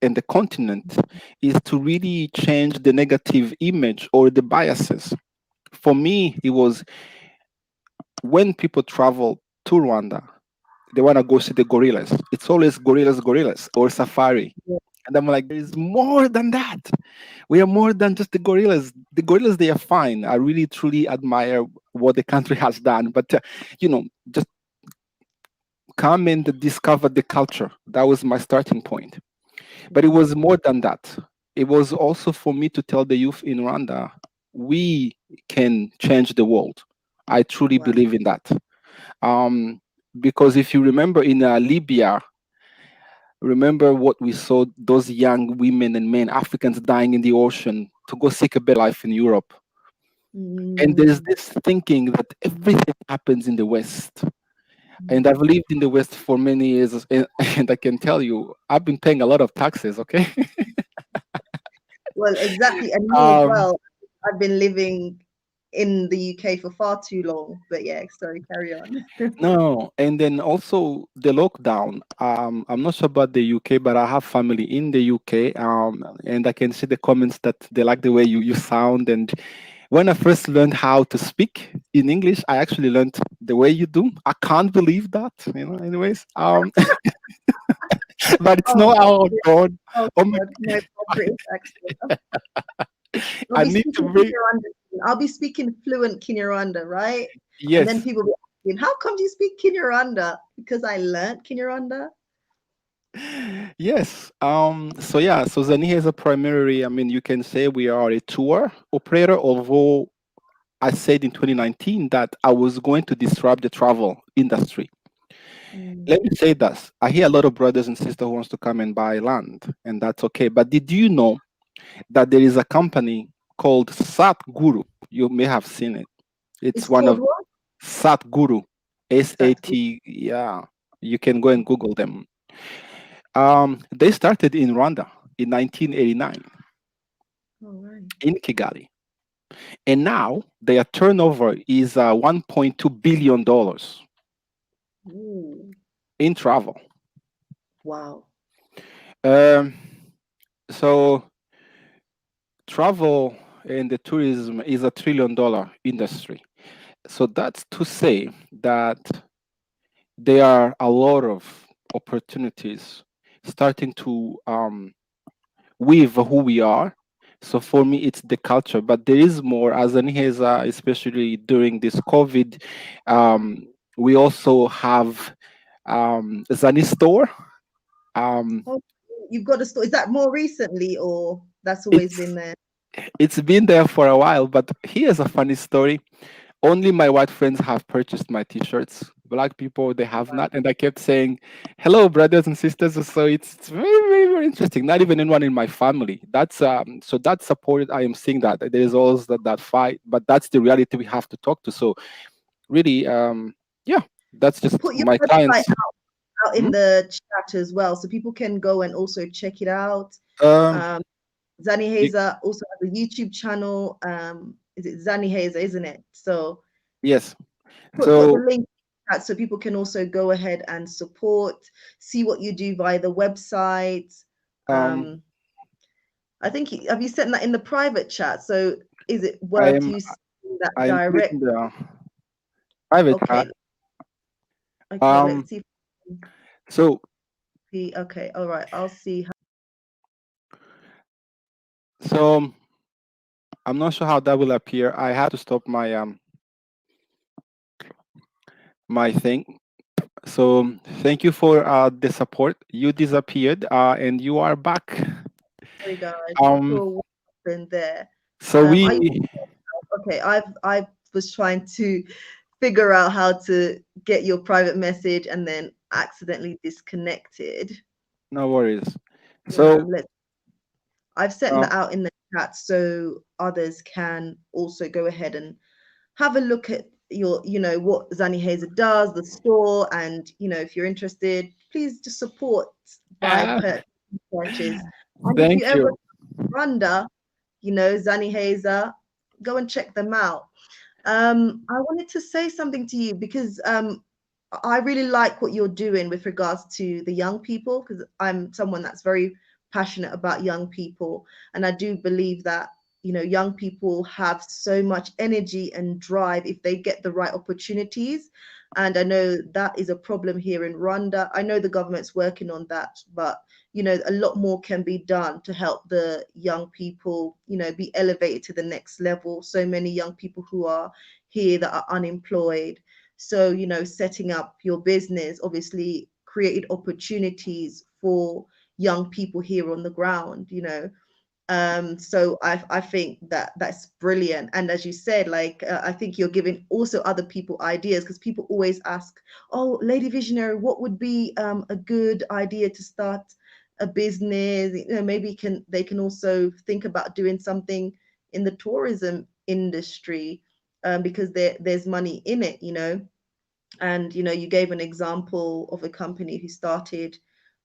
and the continent is to really change the negative image or the biases. For me, it was when people travel to Rwanda, they want to go see the gorillas. It's always gorillas, gorillas, or safari. Yeah. And I'm like, there is more than that. We are more than just the gorillas. The gorillas, they are fine. I really, truly admire what the country has done. But, just come and discover the culture. That was my starting point. But it was more than that. It was also for me to tell the youth in Rwanda, we can change the world. I truly Wow. believe in that. Um, because if you remember in Libya, remember what we saw, those young women and men, Africans dying in the ocean to go seek a better life in Europe. And there's Mm, this thinking that everything happens in the West. And I've mm. lived in the West for many years, and I can tell you, I've been paying a lot of taxes, okay? Well, exactly. And me as um, well. I've been living in the UK for far too long. But yeah, sorry, carry on. no, and then also the lockdown. I'm not sure about the UK, but I have family in the UK, and I can see the comments that they like the way you sound. And when I first learned how to speak in English, I actually learned the way you do. I can't believe that, anyways. But it's Oh, not our God. oh Oh my, God, my British accent. I'll I be need to speaking bring, Kinyarwanda. I'll be speaking fluent Kinyarwanda, right? And then yes. people be asking, "How come you speak Kinyarwanda?" Because I learned Kinyarwanda. Yes. So yeah, so Zani is a primary, I mean, you can say we are a tour operator, although I said in 2019 that I was going to disrupt the travel industry. Mm. Let me say this. I hear a lot of brothers and sisters who wants to come and buy land, and that's okay. But did you know that there is a company called Sat Guru? You may have seen it. It's It's one called of what? Sat Guru, Satguru. SAT. Yeah, you can go and Google them. They started in Rwanda in 1989 All right. in Kigali, and now their turnover is $1.2 billion Ooh, in travel. wow. Um, so travel and the tourism is $1 trillion industry. So that's to say that there are a lot of opportunities starting to with who we are. So for me, it's the culture, but there is more. As Aniheza, especially during this COVID, we also have Zani store. Um, Oh, you've got a store. Is that more recently or that's always been it's there? it's been there for a while, but here's a funny story. Only my white friends have purchased my t-shirts. Black people, they have not. And I kept saying, hello, brothers and sisters. So it's very, very, very interesting. Not even anyone in my family. That's so that support, I am seeing that. There is always that fight, but that's the reality we have to talk to. So really, yeah, that's just Put your my website clients. out in Hmm? the chat as well, so people can go and also check it out. Um, Um, Zani y- Hazer also has a YouTube channel. Is it Zani Hazer, isn't it? So yes. put the So link out so people can also go ahead and support, see what you do via the website. um, Um, I think have you sent that in the private chat? So is it I worth am you seeing that I am direct? putting the private chat. Okay, okay, Um, let's see. so Okay, all right, I'll see. so I'm not sure how that will appear. I have to stop my thing. So thank you for the support. You disappeared and you are back. Sorry, guys, not Um, sure what happened there. so Are we you okay? I was trying to figure out how to get your private message and then accidentally disconnected. no worries. So Let's. I've sent uh, that out in the chat so others can also go ahead and have a look at what Zani Hazer does, the store, and if you're interested, please just support by ah, purchase. And if you thank ever you. Rwanda, Zani Hazer, go and check them out. I wanted to say something to you because I really like what you're doing with regards to the young people because I'm someone that's very passionate about young people, and I do believe that young people have so much energy and drive if they get the right opportunities. And I know that is a problem here in Rwanda. I know the government's working on that, but a lot more can be done to help the young people, be elevated to the next level. So many young people who are here that are unemployed. So, setting up your business obviously created opportunities for young people here on the ground. So I think that's brilliant. And as you said, like I think you're giving also other people ideas, because people always ask, oh, Lady Visionary, what would be a good idea to start a business? You know, maybe they can also think about doing something in the tourism industry, because there's money in it, you know. And you know, you gave an example of a company who started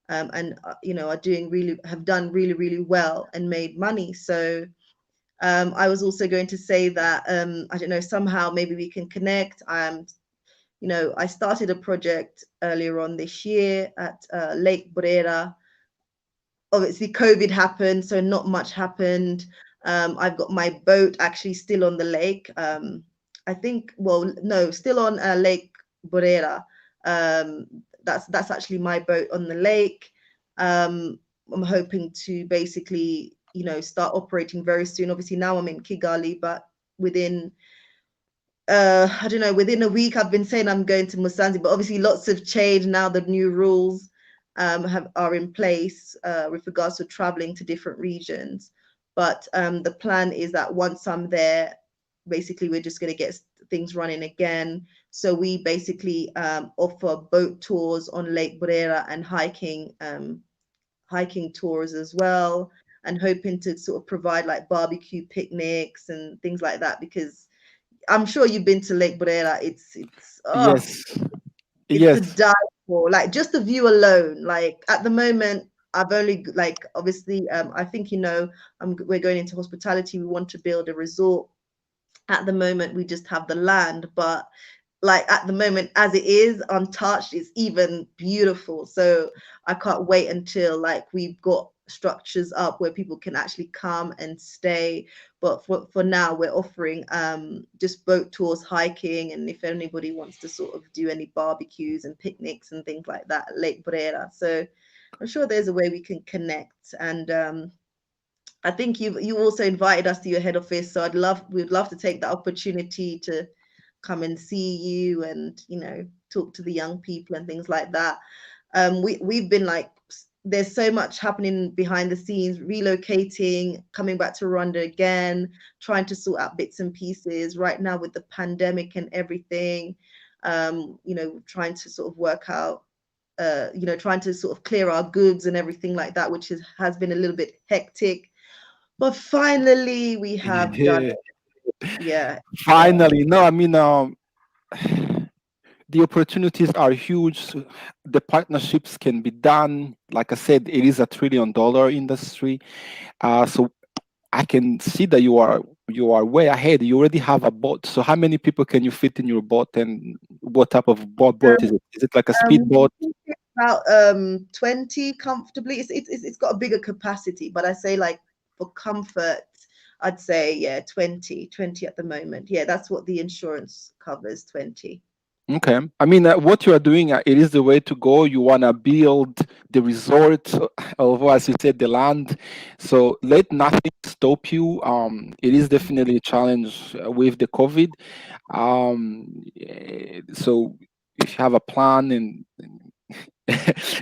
and you know, have done really well and made money. So I was also going to say that I don't know, somehow maybe we can connect. You know, I started a project earlier on this year at Lake Burera. Obviously COVID happened, so not much happened. I've got my boat actually still on the lake. I think, well, no, still on Lake Burera. Um, that's actually my boat on the lake. I'm hoping to basically, you know, start operating very soon. Obviously now I'm in Kigali, but within I don't know, within a week I've been saying I'm going to Musanze, but obviously lots have changed now. The new rules are in place with regards to traveling to different regions. But the plan is that once I'm there, basically we're just going to get things running again. So we basically offer boat tours on Lake Burera and hiking tours as well, and hoping to sort of provide like barbecue picnics and things like that, because I'm sure you've been to Lake Burera. Yes. It's to Yes. die for. Like just the view alone. Like at the moment, I've only like obviously I think you know we're going into hospitality. We want to build a resort. At the moment, we just have the land, but like at the moment as it is untouched, it's even beautiful. So I can't wait until like we've got structures up where people can actually come and stay. But for now we're offering just boat tours, hiking, and if anybody wants to sort of do any barbecues and picnics and things like that at Lake Brera. So I'm sure there's a way we can connect. And I think you also invited us to your head office, so we'd love to take the opportunity to come and see you and you know talk to the young people and things like that. We've been like there's so much happening behind the scenes, relocating, coming back to Rwanda again, trying to sort out bits and pieces right now with the pandemic and everything. You know, trying to sort of work out you know, trying to sort of clear our goods and everything like that, which has been a little bit hectic. But finally, we have done Yeah. it. Yeah. Yeah. Finally, no, I mean, the opportunities are huge. The partnerships can be done. Like I said, it is $1 trillion industry. So I can see that you are way ahead. You already have a boat. So how many people can you fit in your boat, and what type of boat is it? Is it like a speedboat? We think it's about 20 comfortably. It's got a bigger capacity, but I say like for comfort, I'd say yeah, 20 at the moment. Yeah, that's what the insurance covers, 20. Okay. I mean, what you are doing, it is the way to go. You want to build the resort, although, as you said, the land. So let nothing stop you. It is definitely a challenge with the COVID. So if you have a plan and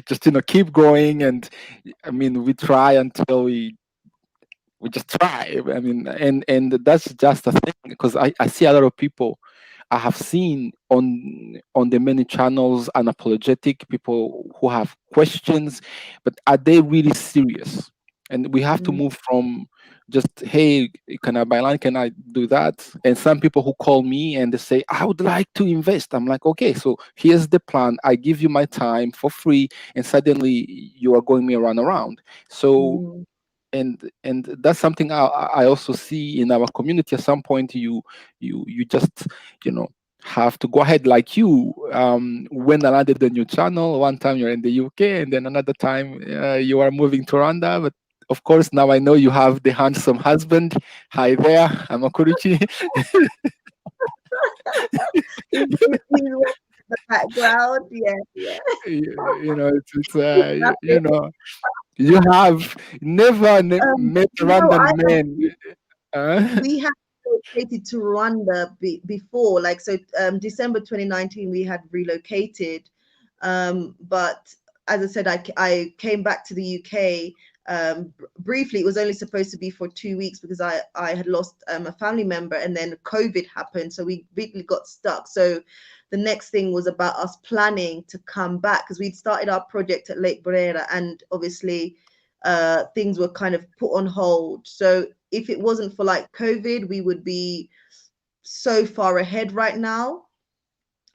just keep going, and I mean, we try until we just try. I mean, and that's just a thing, because I see a lot of people I have seen on the many channels, unapologetic people who have questions, but are they really serious? And we have to Mm, move from just, hey, can I buy land? Can I do that? And some people who call me and they say, I would like to invest. I'm like, okay, so here's the plan. I give you my time for free, and suddenly you are going me around. So mm, and that's something I also see in our community. At some point, you just have to go ahead, like you, when I landed the new channel. One time you're in the UK, and then another time you are moving to Rwanda. But of course, now I know you have the handsome husband. Hi there, I'm Akuruchi. he's in the background. Yeah, yeah. It's That's it. you have never met You know, Rwandan men. we had relocated to Rwanda before, like so December 2019 we had relocated, but as I said, I came back to the UK Briefly, it was only supposed to be for 2 weeks because I had lost a family member, and then COVID happened, so we really got stuck. So the next thing was about us planning to come back, because we'd started our project at Lake Brera, and obviously things were kind of put on hold. So if it wasn't for like COVID, we would be so far ahead right now.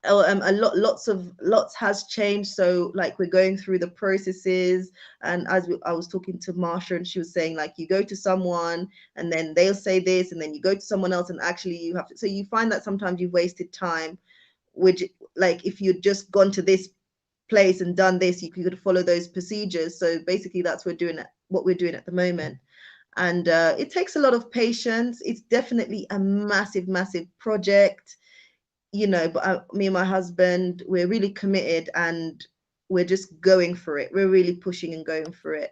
Lots has changed. So like we're going through the processes, and I was talking to Marsha, and she was saying like you go to someone and then they'll say this, and then you go to someone else and actually you have to. So you find that sometimes you've wasted time, which like if you'd just gone to this place and done this, you could follow those procedures. So basically that's what we're doing at the moment. And it takes a lot of patience. It's definitely a massive project, but me and my husband, we're really committed, and we're just going for it. We're really pushing and going for it.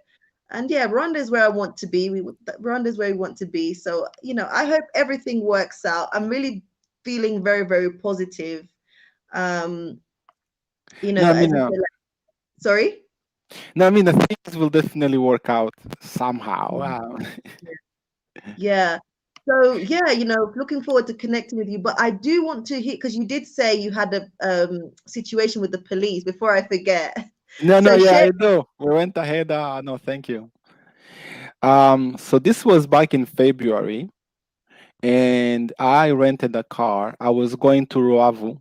And yeah, Rwanda is where I want to be. Rwanda is where we want to be. So, I hope everything works out. I'm really feeling very positive. Um, No, I mean, as I said, sorry? no, I mean, the things will definitely work out somehow. Yeah. So yeah, looking forward to connecting with you. But I do want to hear, because you did say you had a situation with the police. Before I forget, No, so yeah, share. I do. We went ahead. No, thank you. So this was back in February, and I rented a car. I was going to Ruavu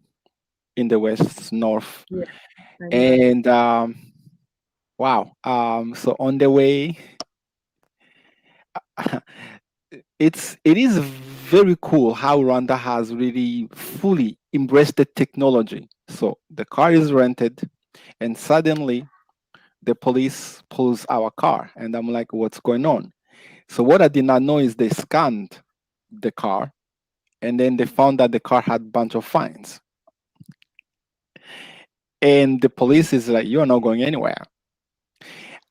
in the west north, Yeah, I know. and wow. So on the way, it is very cool how Rwanda has really fully embraced the technology. So the car is rented, and suddenly the police pulls our car, and I'm like, what's going on? So what I did not know is they scanned the car, and then they found that the car had a bunch of fines. And the police is like, you're not going anywhere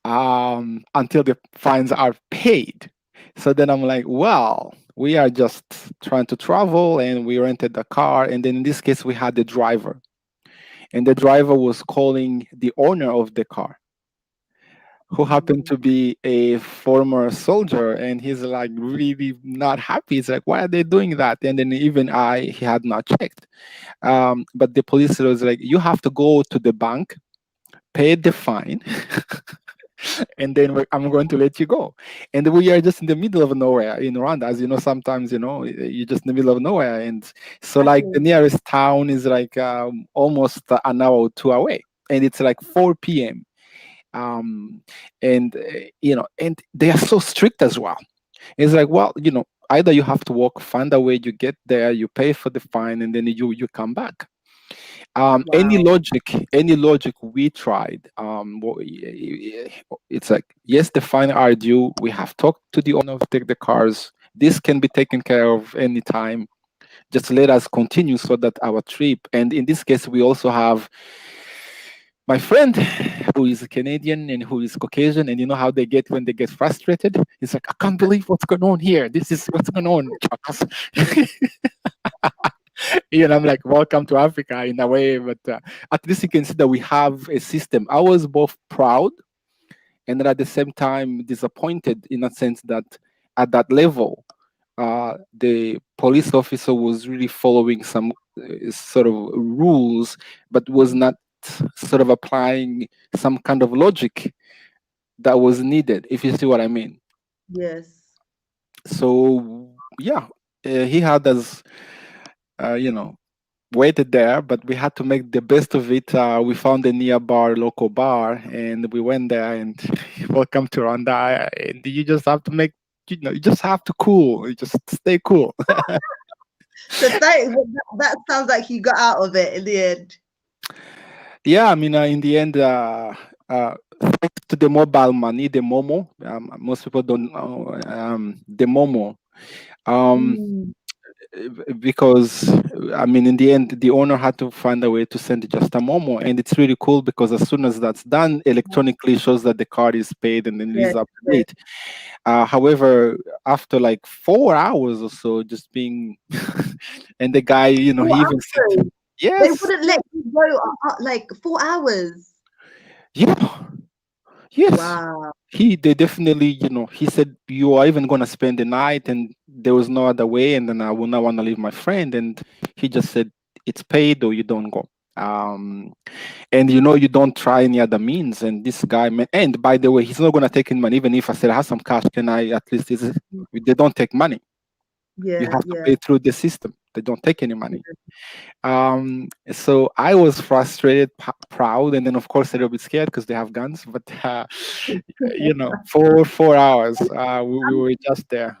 until the fines are paid. So then I'm like, well, we are just trying to travel, and we rented the car. And then in this case, we had the driver, and the driver was calling the owner of the car, who happened to be a former soldier, and he's like really not happy. He's like, why are they doing that? And then even he had not checked. But the police was like, you have to go to the bank, pay the fine, and then I'm going to let you go. And we are just in the middle of nowhere in Rwanda. As you know, sometimes, you're just in the middle of nowhere. And so like the nearest town is like almost an hour or two away. And it's like 4 p.m. And and they are so strict as well. It's like, well, either you have to walk, find a way, you get there, you pay for the fine, and then you come back. Any Wow. logic we tried, it's like, yes, the fine are due, we have talked to the owner of the cars, this can be taken care of anytime, just let us continue so that our trip. And in this case, we also have my friend who is Canadian and who is Caucasian, and you know how they get when they get frustrated. It's like, I can't believe what's going on here. This is what's going on. I'm like, welcome to Africa in a way, but at least you can see that we have a system. I was both proud and then at the same time disappointed in a sense that at that level, the police officer was really following some sort of rules, but was not sort of applying some kind of logic that was needed, if you see what I mean. Yes. So yeah, he had us, waited there, but we had to make the best of it. We found a nearby local bar, and we went there. And welcome to Rwanda. And you just have to you just have to cool. You just stay cool. So that sounds like you got out of it in the end. Yeah, I mean, in the end, thanks to the mobile money, the Momo. Most people don't know the Momo. Because I mean, in the end, the owner had to find a way to send just a Momo, and it's really cool because as soon as that's done, electronically shows that the card is paid and then it is up to date. However, after like 4 hours or so, just being, and the guy, he even said, They yes, wouldn't let you go like 4 hours. yeah. Yes, Wow. they definitely, he said you are even gonna spend the night, and there was no other way, and then I will not want to leave my friend, and he just said it's paid or you don't go. Um, and you don't try any other means. And this guy, man, and by the way, he's not gonna take any money. Even if I said I have some cash, can I at least? They don't take money. You Yeah, have to yeah. pay through the system. They don't take any money. So I was frustrated, proud, and then of course a little bit scared because they have guns. But for 4 hours, we were just there.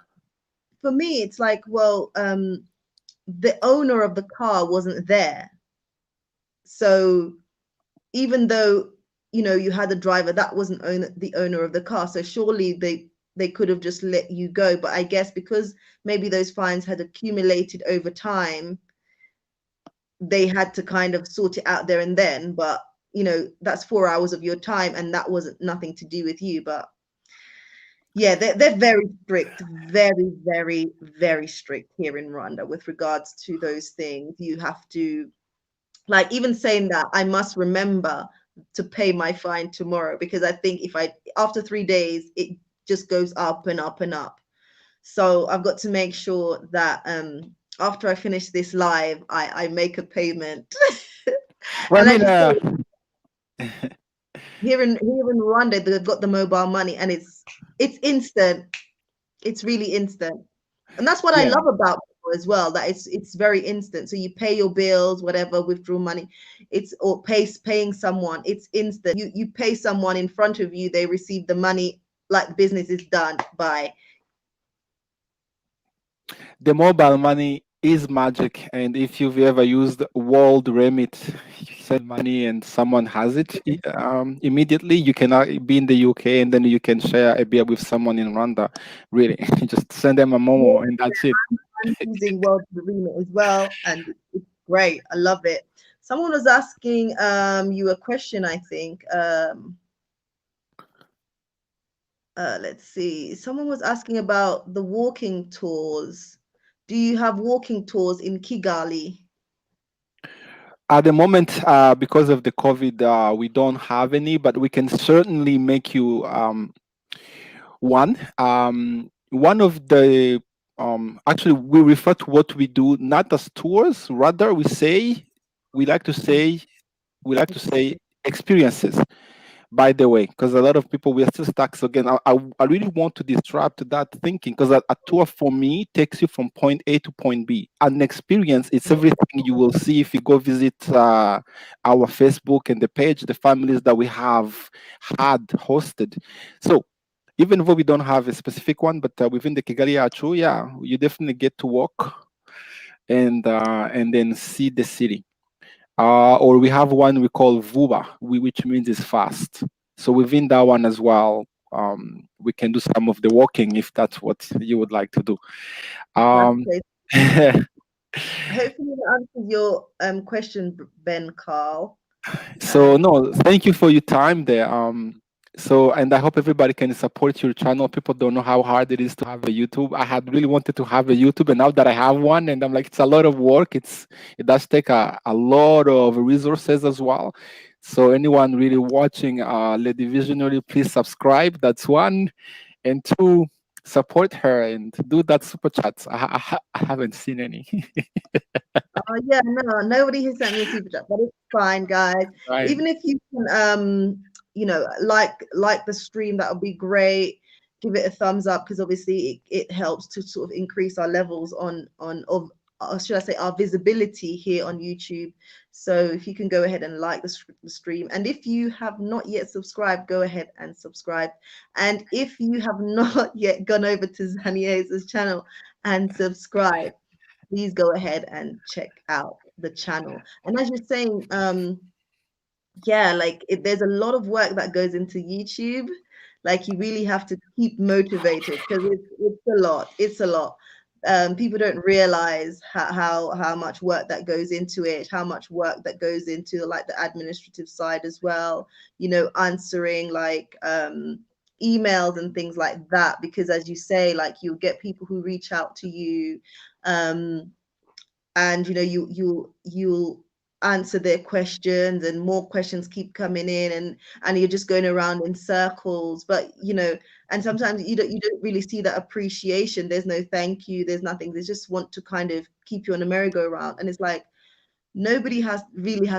For me, it's like, well, the owner of the car wasn't there. So even though, you had a driver, that wasn't the owner of the car. So surely they could have just let you go. But I guess because maybe those fines had accumulated over time, they had to kind of sort it out there and then. But that's 4 hours of your time, and that wasn't nothing to do with you. But yeah, they're very strict, very, very, very strict here in Rwanda with regards to those things. You have to, like, even saying that, I must remember to pay my fine tomorrow, because I think if I after 3 days it just goes up and up and up. So I've got to make sure that after I finish this live, I make a payment. Well, I And like mean, you say, here in Rwanda, they've got the mobile money, and it's instant. It's really instant. And that's what I yeah. love about people as well, that it's very instant. So you pay your bills, whatever, withdraw money, or paying someone, it's instant. You pay someone in front of you, they receive the money, like business is done by. The mobile money is magic, and if you've ever used World Remit, you send money and someone has it immediately. You can be in the UK and then you can share a beer with someone in Rwanda. Really, just send them a Yeah, momo and that's it. I'm using World Arena as well, and it's great. I love it. Someone was asking you a question, I think. Let's see. Someone was asking about the walking tours. Do you have walking tours in Kigali? At the moment, because of the COVID, we don't have any, but we can certainly make you one. One of the actually we refer to what we do not as tours, rather we like to say we like to say experiences. By the way, because a lot of people we are still stuck. So again, I really want to disrupt that thinking, because a tour for me takes you from point A to point B. An experience, it's everything you will see if you go visit our Facebook and the page, the families that we have had hosted. So even though we don't have a specific one, but within the Kigali Achu, yeah, you definitely get to walk and then see the city. Or we have one we call Vuba, which means it's fast. So within that one as well, we can do some of the walking if that's what you would like to do. That's Um, great. Hopefully that answers your question, Ben Carl. so no, thank you for your time there. So and I hope everybody can support your channel. People don't know how hard it is to have a YouTube. I had really wanted to have a YouTube, and now that I have one, and I'm like, it's a lot of work. It does take a lot of resources as well. So anyone really watching Lady Visionary, please subscribe. That's one, and two, support her and do that super chats. I haven't seen any. Yeah, no, nobody has sent me a super chat, but it's fine, guys. Right. Even if you can, like the stream, that would be great. Give it a thumbs up, because obviously it helps to sort of increase our levels of, or should I say, our visibility here on YouTube. So if you can go ahead and like the stream, and if you have not yet subscribed, go ahead and subscribe. And if you have not yet gone over to Zanier's channel and subscribe, please go ahead and check out the channel. And as you're saying, yeah, like there's a lot of work that goes into YouTube. Like you really have to keep motivated, because it's a lot. It's a lot. People don't realize how much work that goes into it, how much work that goes into like the administrative side as well. Answering like emails and things like that, because as you say, like you'll get people who reach out to you, and you'll answer their questions, and more questions keep coming in, and you're just going around in circles. But and sometimes you don't really see that appreciation. There's no thank you, there's nothing. They just want to kind of keep you on a merry-go-round, and it's like nobody has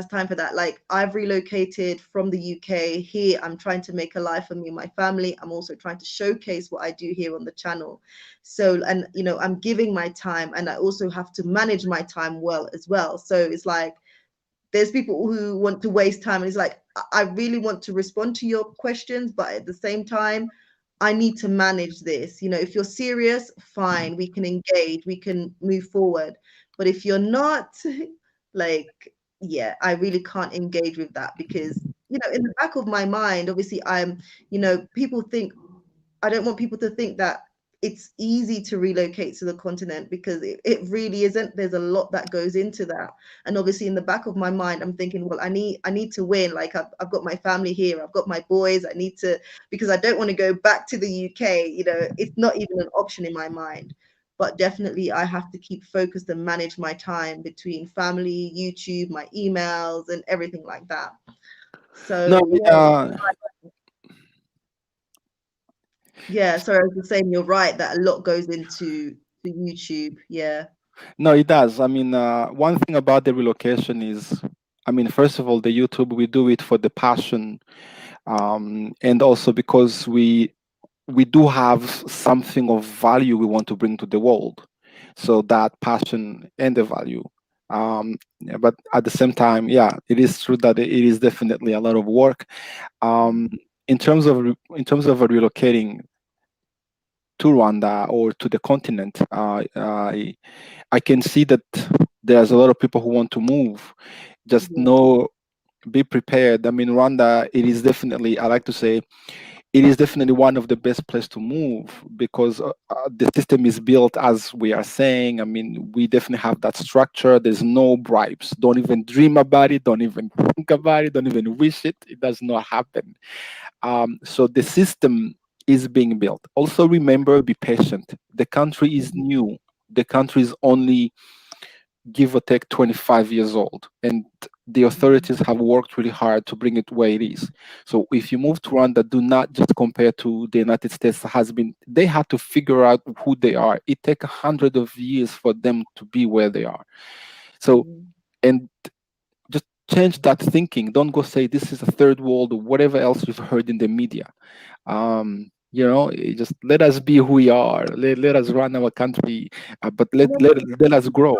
time for that. Like, I've relocated from the UK here. I'm trying to make a life for me and my family. I'm also trying to showcase what I do here on the channel. So, and I'm giving my time, and I also have to manage my time well as well. So it's like there's people who want to waste time, and it's like I really want to respond to your questions, but at the same time I need to manage this. If you're serious, fine, we can engage, we can move forward. But if you're not, like, yeah, I really can't engage with that, because in the back of my mind, obviously, people think, I don't want people to think that it's easy to relocate to the continent, because it really isn't. There's a lot that goes into that. And obviously in the back of my mind, I'm thinking, well, I need to win. Like, I've got my family here, I've got my boys, I need to, because I don't want to go back to the UK. It's not even an option in my mind. But definitely I have to keep focused and manage my time between family, YouTube, my emails, and everything like that. No, So yeah, sorry, I was just saying, you're right that a lot goes into to YouTube. Yeah. no, it does. I mean, one thing about the relocation is, I mean, first of all, the YouTube, we do it for the passion, and also because we do have something of value we want to bring to the world. So that passion and the value. Yeah, but at the same time, yeah, it is true that it is definitely a lot of work. Um, in terms of relocating to Rwanda or to the continent, I can see that there's a lot of people who want to move. Just Yeah. know, be prepared. I mean, Rwanda, it is definitely, I like to say, it is definitely one of the best place to move, because the system is built as we are saying. I mean, we definitely have that structure. There's no bribes. Don't even dream about it. Don't even think about it. Don't even wish it. It does not happen. So the system is being built. Also, remember, be patient. The country is new. The country is only, give or take, 25 years old, and the authorities have worked really hard to bring it where it is. So if you move to Rwanda, do not just compare to the United States. They had to figure out who they are. It took 100 of years for them to be where they are. So, Mhm. and just change that thinking. Don't go say this is a third world or whatever else you've heard in the media. Just let us be who we are. Let us run our country, but let us grow.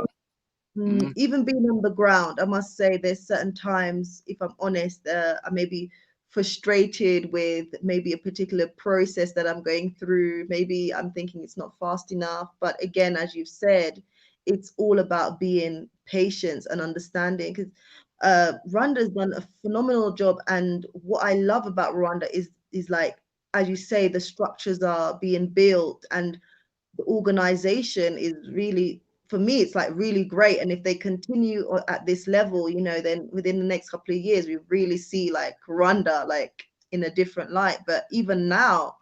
Mm. Even being on the ground, I must say there's certain times, if I'm honest, I may be frustrated with maybe a particular process that I'm going through. Maybe I'm thinking it's not fast enough. But again, as you've said, it's all about being patient and understanding. Because Rwanda's done a phenomenal job. And what I love about Rwanda is like, as you say, the structures are being built, and the organization is really, for me, it's like really great. And if they continue at this level, then within the next couple of years, we really see like Rwanda like in a different light. But even now,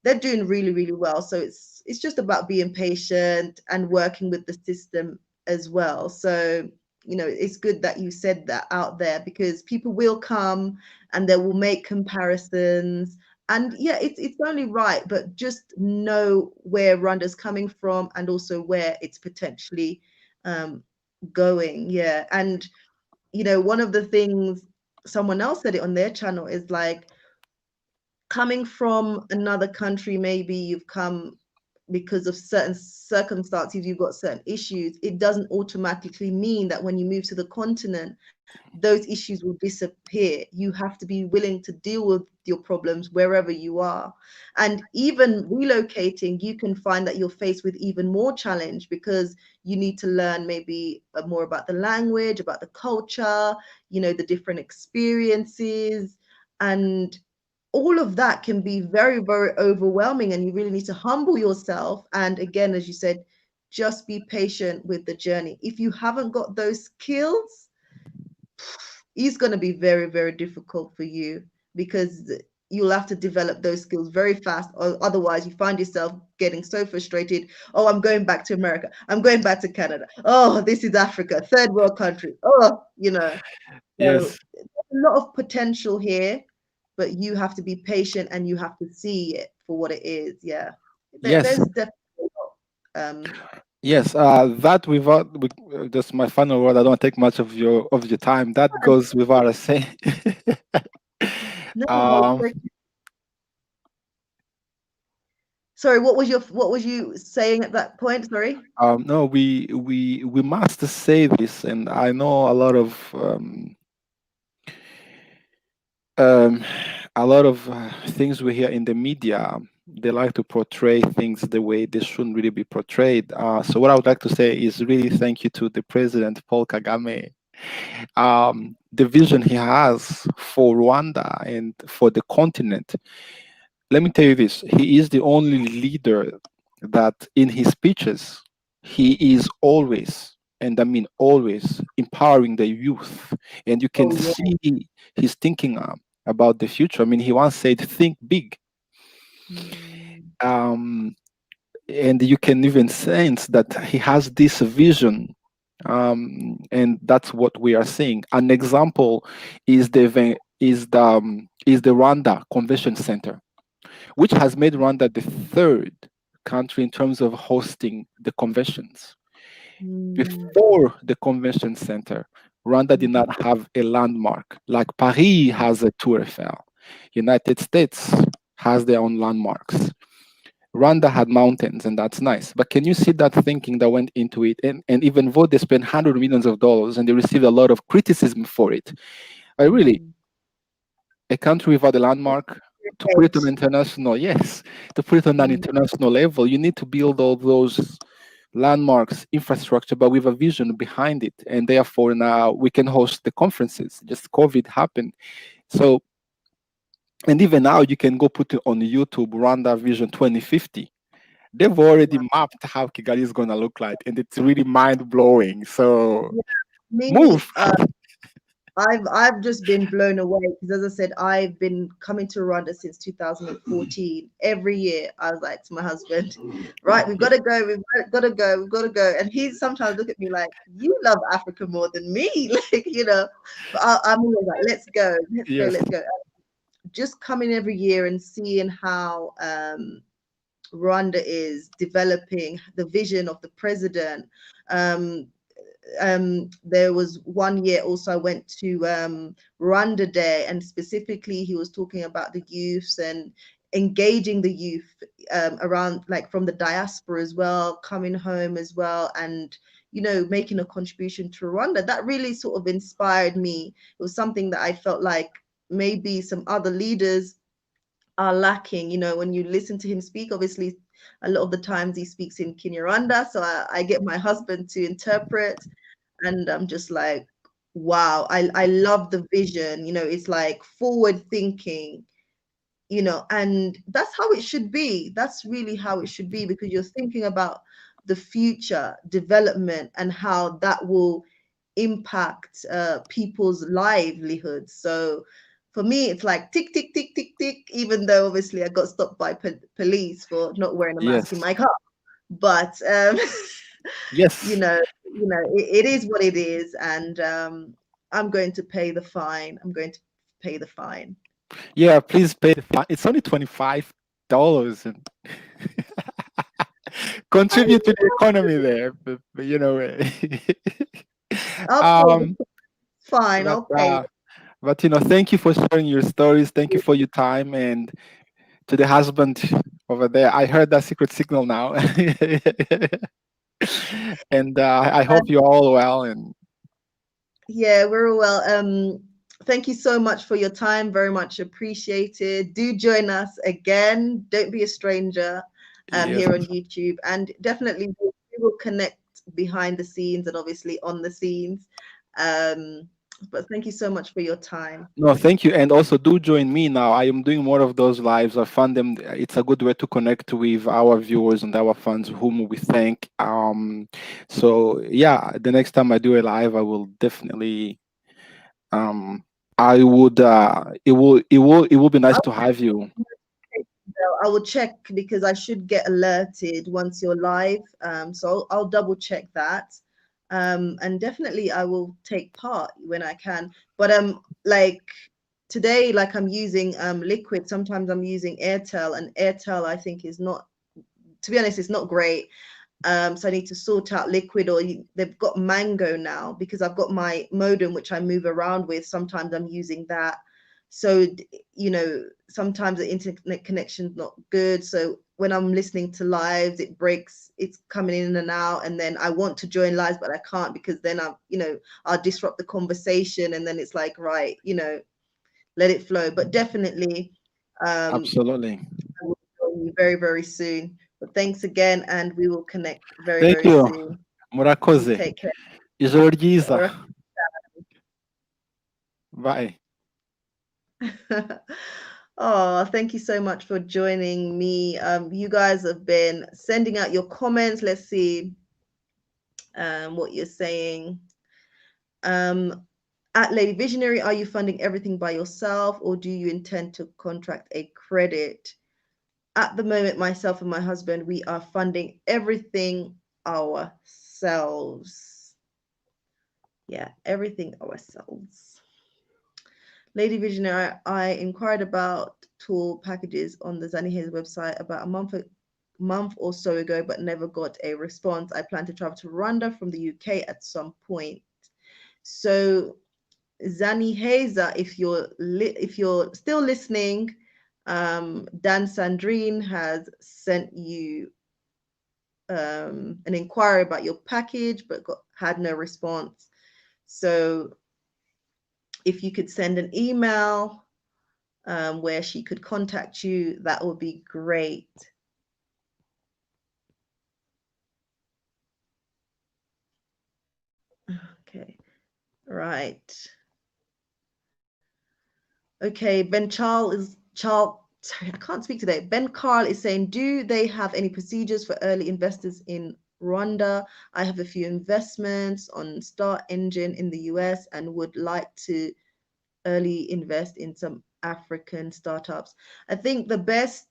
they're doing really, really well. So it's just about being patient and working with the system as well. So it's good that you said that out there, because people will come and they will make comparisons. And yeah, it's only right, but just know where Rwanda's coming from, and also where it's potentially um, going. Yeah. And one of the things, someone else said it on their channel, is like, coming from another country, maybe you've come because of certain circumstances, you've got certain issues. It doesn't automatically mean that when you move to the continent, those issues will disappear. You have to be willing to deal with your problems wherever you are. And even relocating, you can find that you're faced with even more challenge, because you need to learn maybe more about the language, about the culture, the different experiences. And all of that can be very, very overwhelming, and you really need to humble yourself. And again, as you said, just be patient with the journey. If you haven't got those skills, it's going to be very, very difficult for you, because you'll have to develop those skills very fast, or otherwise you find yourself getting so frustrated. Oh, I'm going back to America. I'm going back to Canada. Oh, this is Africa, third world country. Oh, So Yes. there's a lot of potential here, but you have to be patient and you have to see it for what it is. Yeah. Yes. There's definitely a lot. Yes, that just my final word. I don't take much of your time. That goes without saying. No, um, sorry, what was you saying at that point? Sorry. no, we must say this, and I know um, a lot of things we hear in the media. They like to portray things the way they shouldn't really be portrayed. So what I would like to say is really thank you to the President Paul Kagame, the vision he has for Rwanda and for the continent. Let me tell you this: he is the only leader that, in his speeches, he is always, and I mean always, empowering the youth, and you can Oh yeah. see he's thinking about the future. I mean, he once said, "Think big." Mm, Um, and you can even sense that he has this vision, and that's what we are seeing. An example is the Rwanda Convention Center, which has made Rwanda the third country in terms of hosting the conventions. mm, Before the convention center, Rwanda did mhm, not have a landmark like Paris has a Tour Eiffel. United States has their own landmarks. Rwanda had mountains, and that's nice. But can you see that thinking that went into it? And even though they spent hundreds of millions of dollars and they received a lot of criticism for it, I really, mm. a country without a landmark, to put it on international, yes, to put it on an Mm, international level, you need to build all those landmarks, infrastructure, but with a vision behind it. And therefore, now we can host the conferences. Just COVID happened. So, and even now, you can go put it on YouTube, Rwanda Vision 2050. They've already wow. mapped how Kigali is going to look like, and it's really mind blowing. So, Yeah, me, move. I've just been blown away because, as I said, I've been coming to Rwanda since 2014. Every year, I was like to my husband, "Right, we've got to go, got to go, we've got to go." And he sometimes look at me like, "You love Africa more than me," like. But I'm always like, "Let's go, let's go, Yes, let's go." Just coming every year and seeing how Rwanda is developing the vision of the president. Um, there was one year also I went to Rwanda Day, and specifically he was talking about the youths and engaging the youth around, like from the diaspora as well, coming home as well, and making a contribution to Rwanda. That really sort of inspired me. It was something that I felt like maybe some other leaders are lacking. When you listen to him speak, obviously a lot of the times he speaks in Kinyarwanda, so I get my husband to interpret, and I'm just like, wow, I love the vision. It's like forward thinking, and that's how it should be. That's really how it should be, because you're thinking about the future development and how that will impact people's livelihoods. So for me, it's like tick, tick, tick, tick, tick, even though obviously I got stopped by police for not wearing a mask in yes, my car. But yes. it is what it is, and I'm going to pay the fine. I'm going to pay the fine. Yeah, please pay the fine. It's only $25 and I contribute to the know. economy there. I'll pay the um, fine. but I'll pay. thank you for sharing your stories. Thank you for your time, and to the husband over there. I heard that secret signal now, and I hope you're all well. And Yeah, we're all well. Thank you so much for your time. Very much appreciated. Do join us again. Don't be a stranger yes, here on YouTube. And definitely we will connect behind the scenes and obviously on the scenes. Um, but thank you so much for your time. no, thank you, and also do join me now. I am doing more of those lives. I find them. It's a good way to connect with our viewers and our fans, whom we thank. So yeah, the next time I do a live, I will definitely um I would it will be nice to have you. I will check because I should get alerted once you're live. So I'll double check that. And definitely I will take part when I can. But like today, like I'm using Liquid. Sometimes I'm using Airtel, and Airtel I think is not, to be honest, it's not great. So I need to sort out Liquid, or they've got Mango now because I've got my modem which I move around with. Sometimes I'm using that. So sometimes the internet connection's not good. So when I'm listening to lives, it breaks. It's coming in and out, and then I want to join lives, but I can't because then I'll disrupt the conversation, and then it's like, right, let it flow. But definitely, Absolutely. I will join you very, very soon. But thanks again, and we will connect very, Thank very you. soon. You Murakoze. take care. Ijoro ryiza. Or- Bye. Oh, thank you so much for joining me. You guys have been sending out your comments. Let's see what you're saying. At Lady Visionary, are you funding everything by yourself, or do you intend to contract a credit? At the moment, myself and my husband, we are funding everything ourselves. Yeah, everything ourselves. Lady Visionary, I inquired about tour packages on the Zanny Hayes website about a month or so ago, but never got a response. I plan to travel to Rwanda from the UK at some point. So Zanny Hazer, if you're still listening, Dan Sandrine has sent you an inquiry about your package, but had no response. So if you could send an email where she could contact you, that would be great. Okay, right. Okay, sorry, I can't speak today. Ben Carl is saying, do they have any procedures for early investors in Rwanda? I have a few investments on Star Engine in the US and would like to early invest in some African startups. I think the best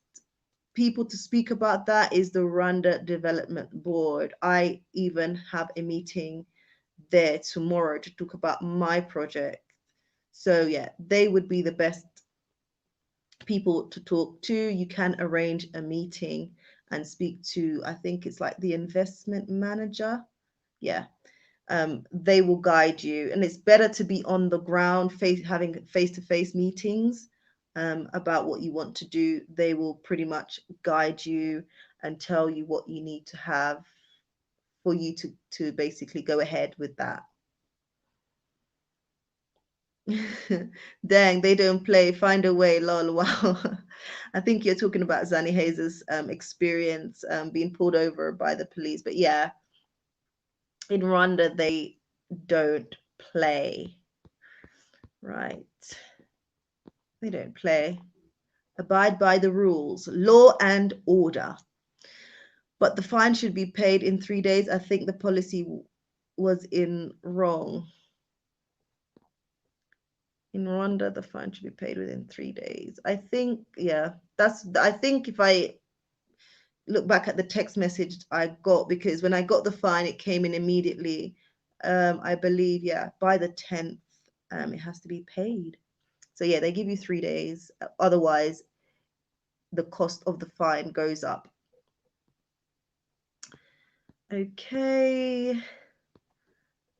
people to speak about that is the Rwanda Development Board. I even have a meeting there tomorrow to talk about my project. So yeah, they would be the best people to talk to. You can arrange a meeting and speak to, I think it's like the investment manager. Yeah. They will guide you, and it's better to be on the ground, having face-to-face meetings about what you want to do. They will pretty much guide you and tell you what you need to have for you to basically go ahead with that. Dang, they don't play. Find a way, lol. Wow. I think you're talking about Zanny Hayes' experience being pulled over by the police. But yeah, in Rwanda, they don't play. Right. They don't play. Abide by the rules, law and order. But the fine should be paid in 3 days. I think the policy was in wrong. In Rwanda, the fine should be paid within 3 days. I think, yeah, I think if I look back at the text message I got, because when I got the fine, it came in immediately. I believe, yeah, by the 10th, it has to be paid. So yeah, they give you 3 days. Otherwise, the cost of the fine goes up. Okay.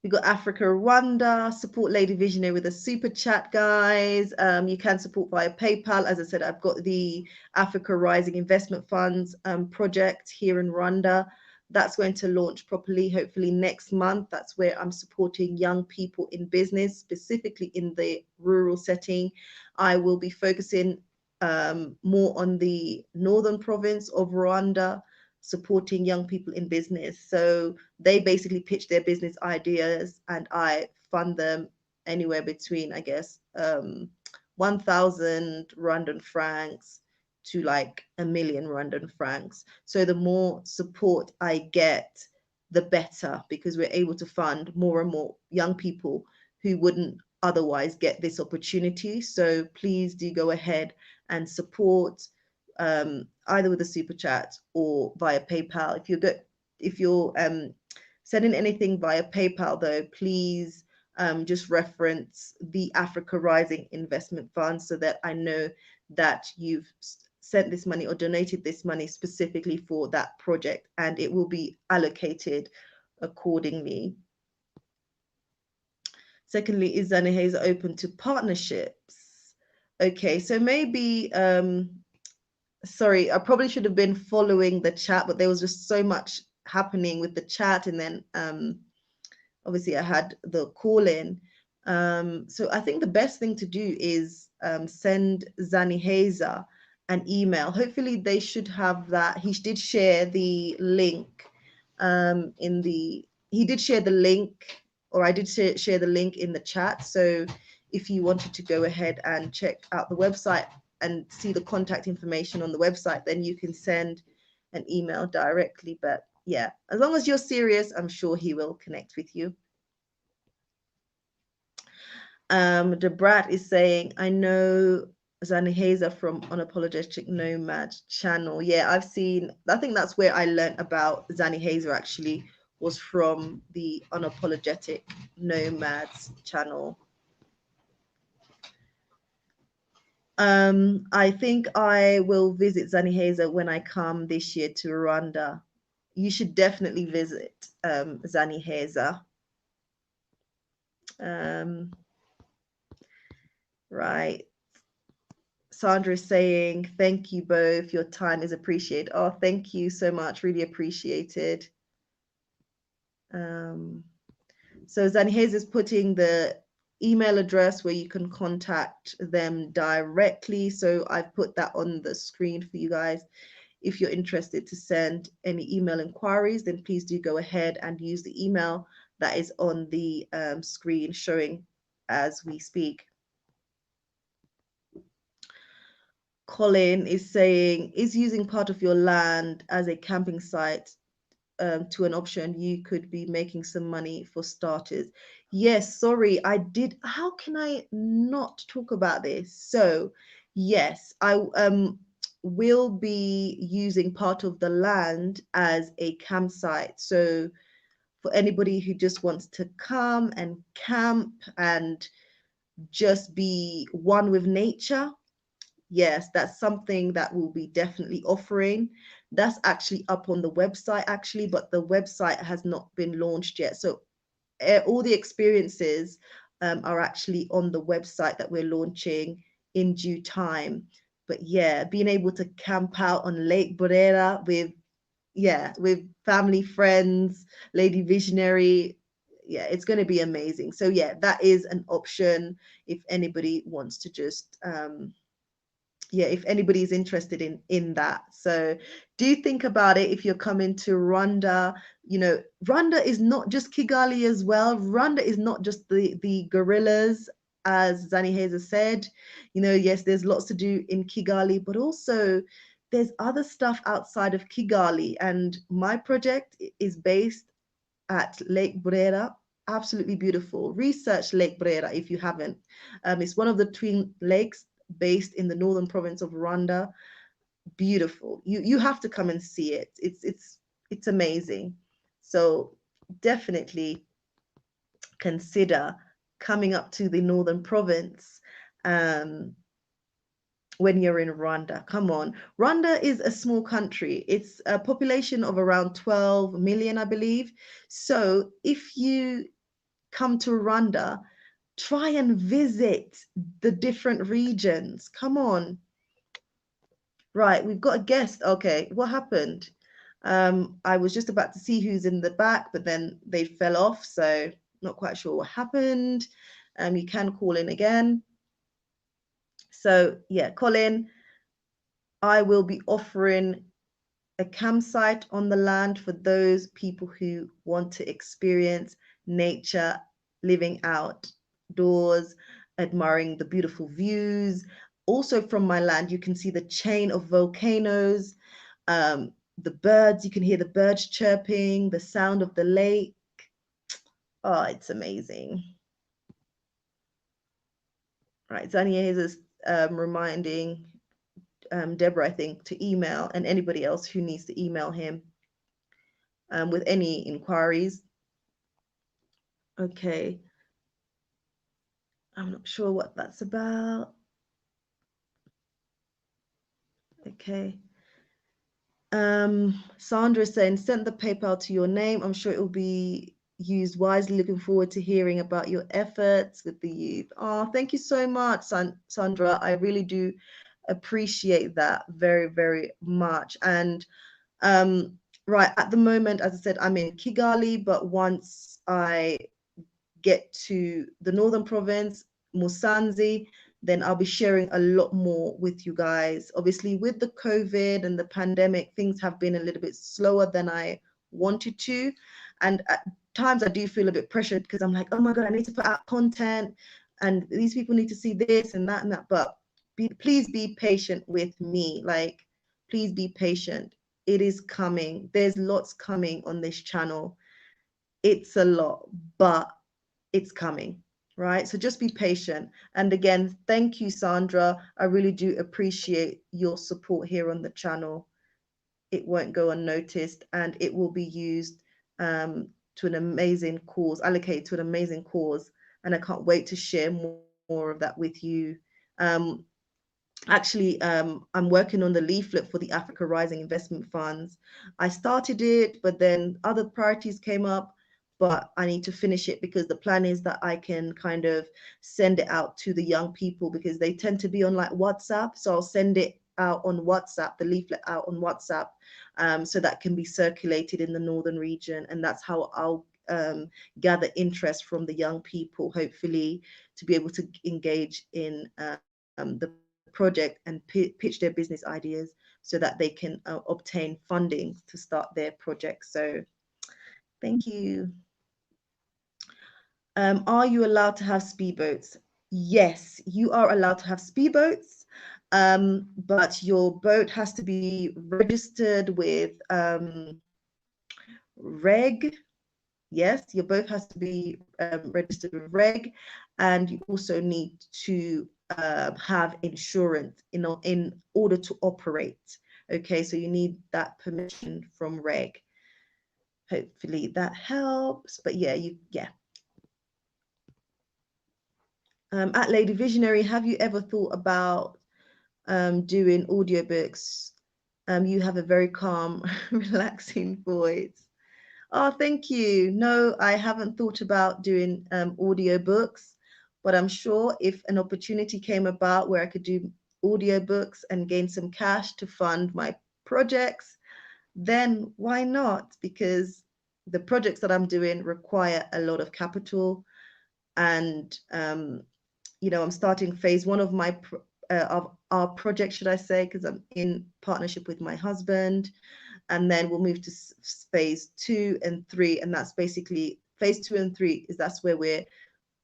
We got Africa, Rwanda, support Lady Visionary with a super chat, guys. You can support via PayPal. As I said, I've got the Africa Rising Investment Funds project here in Rwanda. That's going to launch properly, hopefully next month. That's where I'm supporting young people in business, specifically in the rural setting. I will be focusing more on the northern province of Rwanda, supporting young people in business. So they basically pitch their business ideas and I fund them anywhere between, I guess, 1,000 Rwandan francs to like 1,000,000 Rwandan francs. So the more support I get, the better, because we're able to fund more and more young people who wouldn't otherwise get this opportunity. So please do go ahead and support either with a super chat or via PayPal. If you're sending anything via PayPal, though, please just reference the Africa Rising Investment Fund so that I know that you've sent this money or donated this money specifically for that project, and it will be allocated accordingly. Secondly, is Zaniheza open to partnerships? Okay, so maybe, sorry, I probably should have been following the chat, but there was just so much happening with the chat, and then obviously I had the call in. So I think the best thing to do is send Zaniheza an email. Hopefully they should have that. He did share the link he did share the link, or I did share the link in the chat. So if you wanted to go ahead and check out the website and see the contact information on the website, then you can send an email directly. But yeah, as long as you're serious, I'm sure he will connect with you. Debrat is saying, I know Zaniheza from Unapologetic Nomad channel. Yeah, I think that's where I learned about Zaniheza, actually, was from the Unapologetic Nomads channel. I think I will visit Zaniheza when I come this year to Rwanda. You should definitely visit Zaniheza. Right. Sandra is saying, thank you both. Your time is appreciated. Oh, thank you so much. Really appreciated. So Zaniheza is putting the email address where you can contact them directly. So I've put that on the screen for you guys. If you're interested to send any email inquiries, then please do go ahead and use the email that is on the screen showing as we speak. Colin is saying, is using part of your land as a camping site to an option? You could be making some money for starters. Yes, sorry, I did. How can I not talk about this? So yes, I will be using part of the land as a campsite. So for anybody who just wants to come and camp and just be one with nature, yes, that's something that we'll be definitely offering. That's actually up on the website, actually, but the website has not been launched yet. So all the experiences are actually on the website that we're launching in due time. But yeah, being able to camp out on Lake Burera with family, friends, Lady Visionary, yeah, it's going to be amazing. So yeah, that is an option if anybody wants to just if anybody is interested in that. So do think about it if you're coming to Rwanda. You know, Rwanda is not just Kigali as well. Rwanda is not just the gorillas, as Zaniheza said. You know, yes, there's lots to do in Kigali, but also there's other stuff outside of Kigali. And my project is based at Lake Burera. Absolutely beautiful. Research Lake Burera if you haven't. It's one of the twin lakes based in the northern province of Rwanda. Beautiful. You have to come and see it. It's amazing. So definitely consider coming up to the northern province when you're in Rwanda. Come on. Rwanda is a small country. It's a population of around 12 million, I believe. So if you come to Rwanda, try and visit the different regions. Come on. Right, we've got a guest. Okay, what happened? I was just about to see who's in the back, but then they fell off, so not quite sure what happened. You can call in again. So yeah, Colin, I will be offering a campsite on the land for those people who want to experience nature, living outdoors, admiring the beautiful views. Also from my land, you can see the chain of volcanoes, the birds, you can hear the birds chirping, the sound of the lake. Oh, it's amazing. Right, Zania is reminding Deborah, I think, to email, and anybody else who needs to email him with any inquiries. Okay. I'm not sure what that's about. Okay. Sandra is saying, send the PayPal to your name. I'm sure it will be used wisely. Looking forward to hearing about your efforts with the youth. Oh, thank you so much, Sandra. I really do appreciate that very, very much. And right at the moment, as I said, I'm in Kigali, but once I get to the northern province, Musanze, then I'll be sharing a lot more with you guys. Obviously, with the COVID and the pandemic, things have been a little bit slower than I wanted to. And at times I do feel a bit pressured because I'm like, oh my God, I need to put out content and these people need to see this and that and that. But please be patient with me. Like, please be patient. It is coming. There's lots coming on this channel. It's a lot, but it's coming, right? So just be patient. And again, thank you, Sandra. I really do appreciate your support here on the channel. It won't go unnoticed and it will be used to an amazing cause, allocated to an amazing cause. And I can't wait to share more of that with you. Actually, I'm working on the leaflet for the Africa Rising Investment Funds. I started it, but then other priorities came up, but I need to finish it because the plan is that I can kind of send it out to the young people because they tend to be on like WhatsApp. So I'll send it out on WhatsApp, the leaflet out on WhatsApp, so that can be circulated in the northern region. And that's how I'll gather interest from the young people, hopefully, to be able to engage in the project and pitch their business ideas so that they can obtain funding to start their project. So thank you. Are you allowed to have speedboats? Yes, you are allowed to have speedboats, but your boat has to be registered with reg. Yes, your boat has to be registered with reg, and you also need to have insurance in order to operate. Okay, so you need that permission from reg. Hopefully that helps. But yeah, at Lady Visionary, have you ever thought about doing audiobooks? You have a very calm, relaxing voice. Oh, thank you. No, I haven't thought about doing audiobooks, but I'm sure if an opportunity came about where I could do audiobooks and gain some cash to fund my projects, then why not? Because the projects that I'm doing require a lot of capital. And, you know, I'm starting phase one of of our project, should I say, because I'm in partnership with my husband. And then we'll move to phase 2 and 3, and that's basically phase 2 and 3 is that's where we're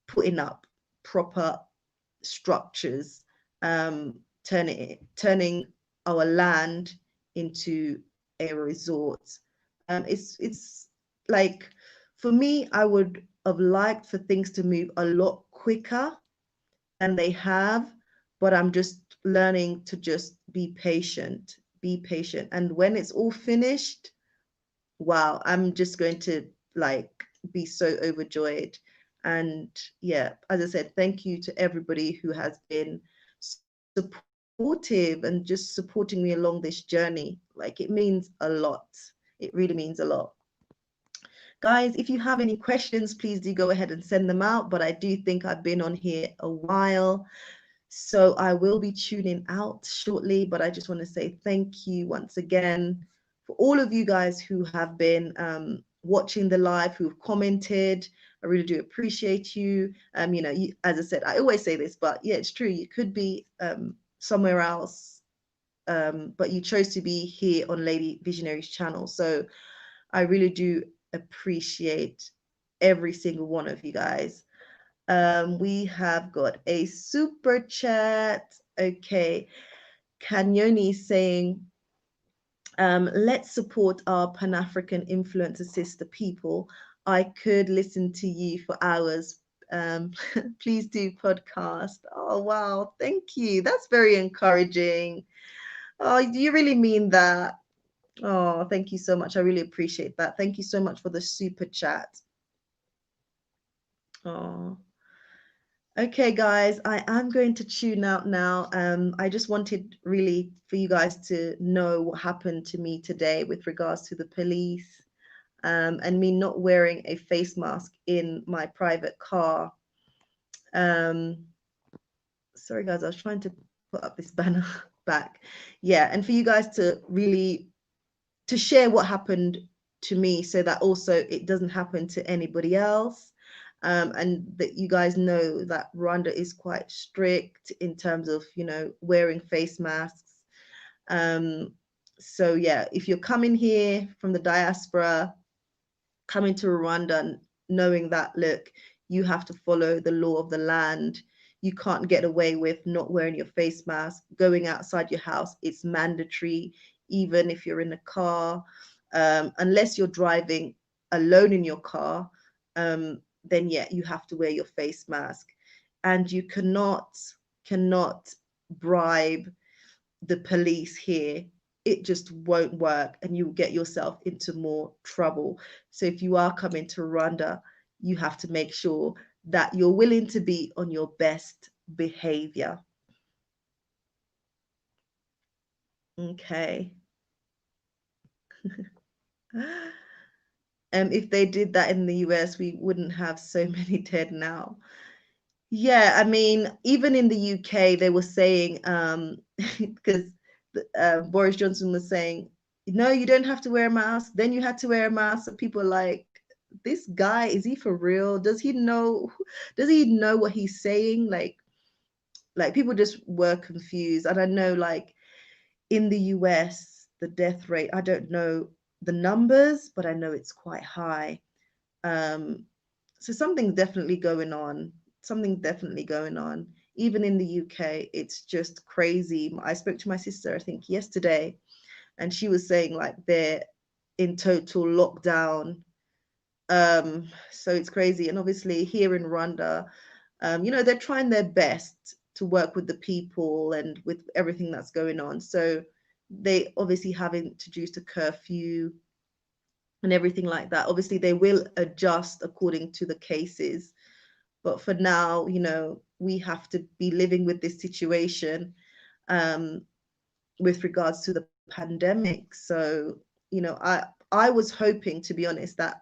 putting up proper structures, turning our land into a resort. It's like, for me, I would have liked for things to move a lot quicker than they have, but I'm just learning to just be patient. And when it's all finished, wow, I'm just going to like be so overjoyed. And yeah, as I said, thank you to everybody who has been supportive and just supporting me along this journey. Like, it means a lot. It really means a lot. Guys, if you have any questions, please do go ahead and send them out. But I do think I've been on here a while, so I will be tuning out shortly. But I just want to say thank you once again for all of you guys who have been watching the live, who've commented. I really do appreciate you. You know, as I said, I always say this, but yeah, it's true. You could be somewhere else, but you chose to be here on Lady Visionary's channel. So I really do appreciate every single one of you guys. We have got a super chat. Okay, Kanyoni saying, let's support our Pan-African influencer sister people. I could listen to you for hours. Please do podcast. Oh, wow. Thank you. That's very encouraging. Oh, do you really mean that? Oh, thank you so much. I really appreciate that. Thank you so much for the super chat. Oh. Okay, guys, I am going to tune out now. I just wanted really for you guys to know what happened to me today with regards to the police, and me not wearing a face mask in my private car. Sorry, guys, I was trying to put up this banner back. Yeah, and for you guys to really to share what happened to me so that also it doesn't happen to anybody else. And that you guys know that Rwanda is quite strict in terms of, you know, wearing face masks. So yeah, if you're coming here from the diaspora, coming to Rwanda, knowing that, look, you have to follow the law of the land. You can't get away with not wearing your face mask, going outside your house. It's mandatory, even if you're in a car, unless you're driving alone in your car. Then yeah, you have to wear your face mask, and you cannot bribe the police here. It just won't work, and you'll get yourself into more trouble. So if you are coming to Rwanda, you have to make sure that you're willing to be on your best behavior. Okay. If they did that in the US, we wouldn't have so many dead now. Yeah, I mean, even in the UK, they were saying, because Boris Johnson was saying, no, you don't have to wear a mask. Then you had to wear a mask. So people are like, this guy, is he for real? Does he know? Does he know what he's saying? Like people just were confused. And I know, like in the US, the death rate, I don't know the numbers, but I know it's quite high. So something's definitely going on. Something definitely going on. Even in the UK, it's just crazy. I spoke to my sister, I think yesterday, and she was saying like they're in total lockdown. So it's crazy. And obviously here in Rwanda, you know, they're trying their best to work with the people and with everything that's going on. So they obviously have introduced a curfew and everything like that. Obviously, they will adjust according to the cases. But for now, you know, we have to be living with this situation, with regards to the pandemic. So, you know, I was hoping, to be honest, that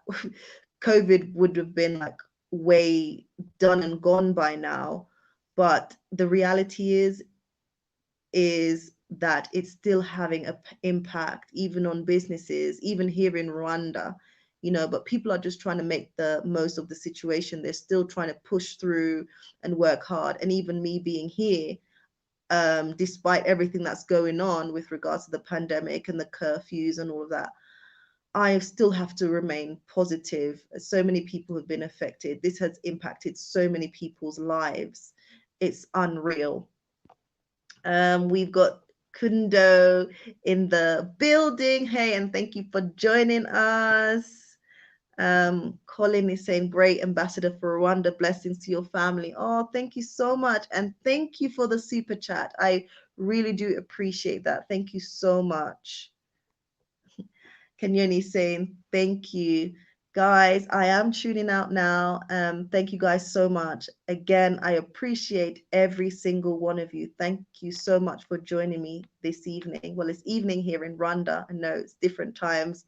COVID would have been like way done and gone by now. But the reality is that it's still having an impact even on businesses, even here in Rwanda, you know, but people are just trying to make the most of the situation. They're still trying to push through and work hard. And even me being here, despite everything that's going on with regards to the pandemic and the curfews and all of that, I still have to remain positive. So many people have been affected. This has impacted so many people's lives. It's unreal. We've got Kundo in the building. Hey, and thank you for joining us. Colin is saying, great ambassador for Rwanda. Blessings to your family. Oh, thank you so much. And thank you for the super chat. I really do appreciate that. Thank you so much. Kenyoni saying, thank you. Guys, I am tuning out now. Thank you guys so much. Again, I appreciate every single one of you. Thank you so much for joining me this evening. Well, it's evening here in Rwanda. I know it's different times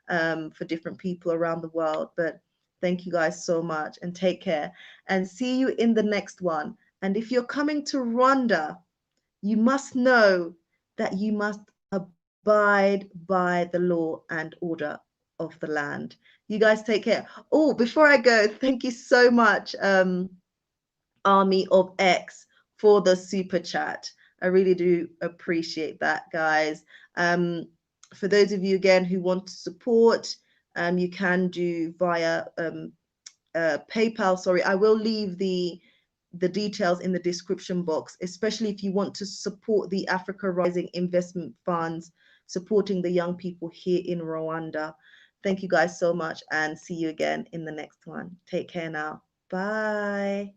for different people around the world, but thank you guys so much, and take care, and see you in the next one. And if you're coming to Rwanda, you must know that you must abide by the law and order of the land. You guys take care. Oh, before I go, thank you so much, Army of X, for the super chat. I really do appreciate that, guys. For those of you again who want to support, you can do via PayPal. Sorry, I will leave the details in the description box, especially if you want to support the Africa Rising Investment Funds, supporting the young people here in Rwanda. Thank you guys so much, and see you again in the next one. Take care now. Bye.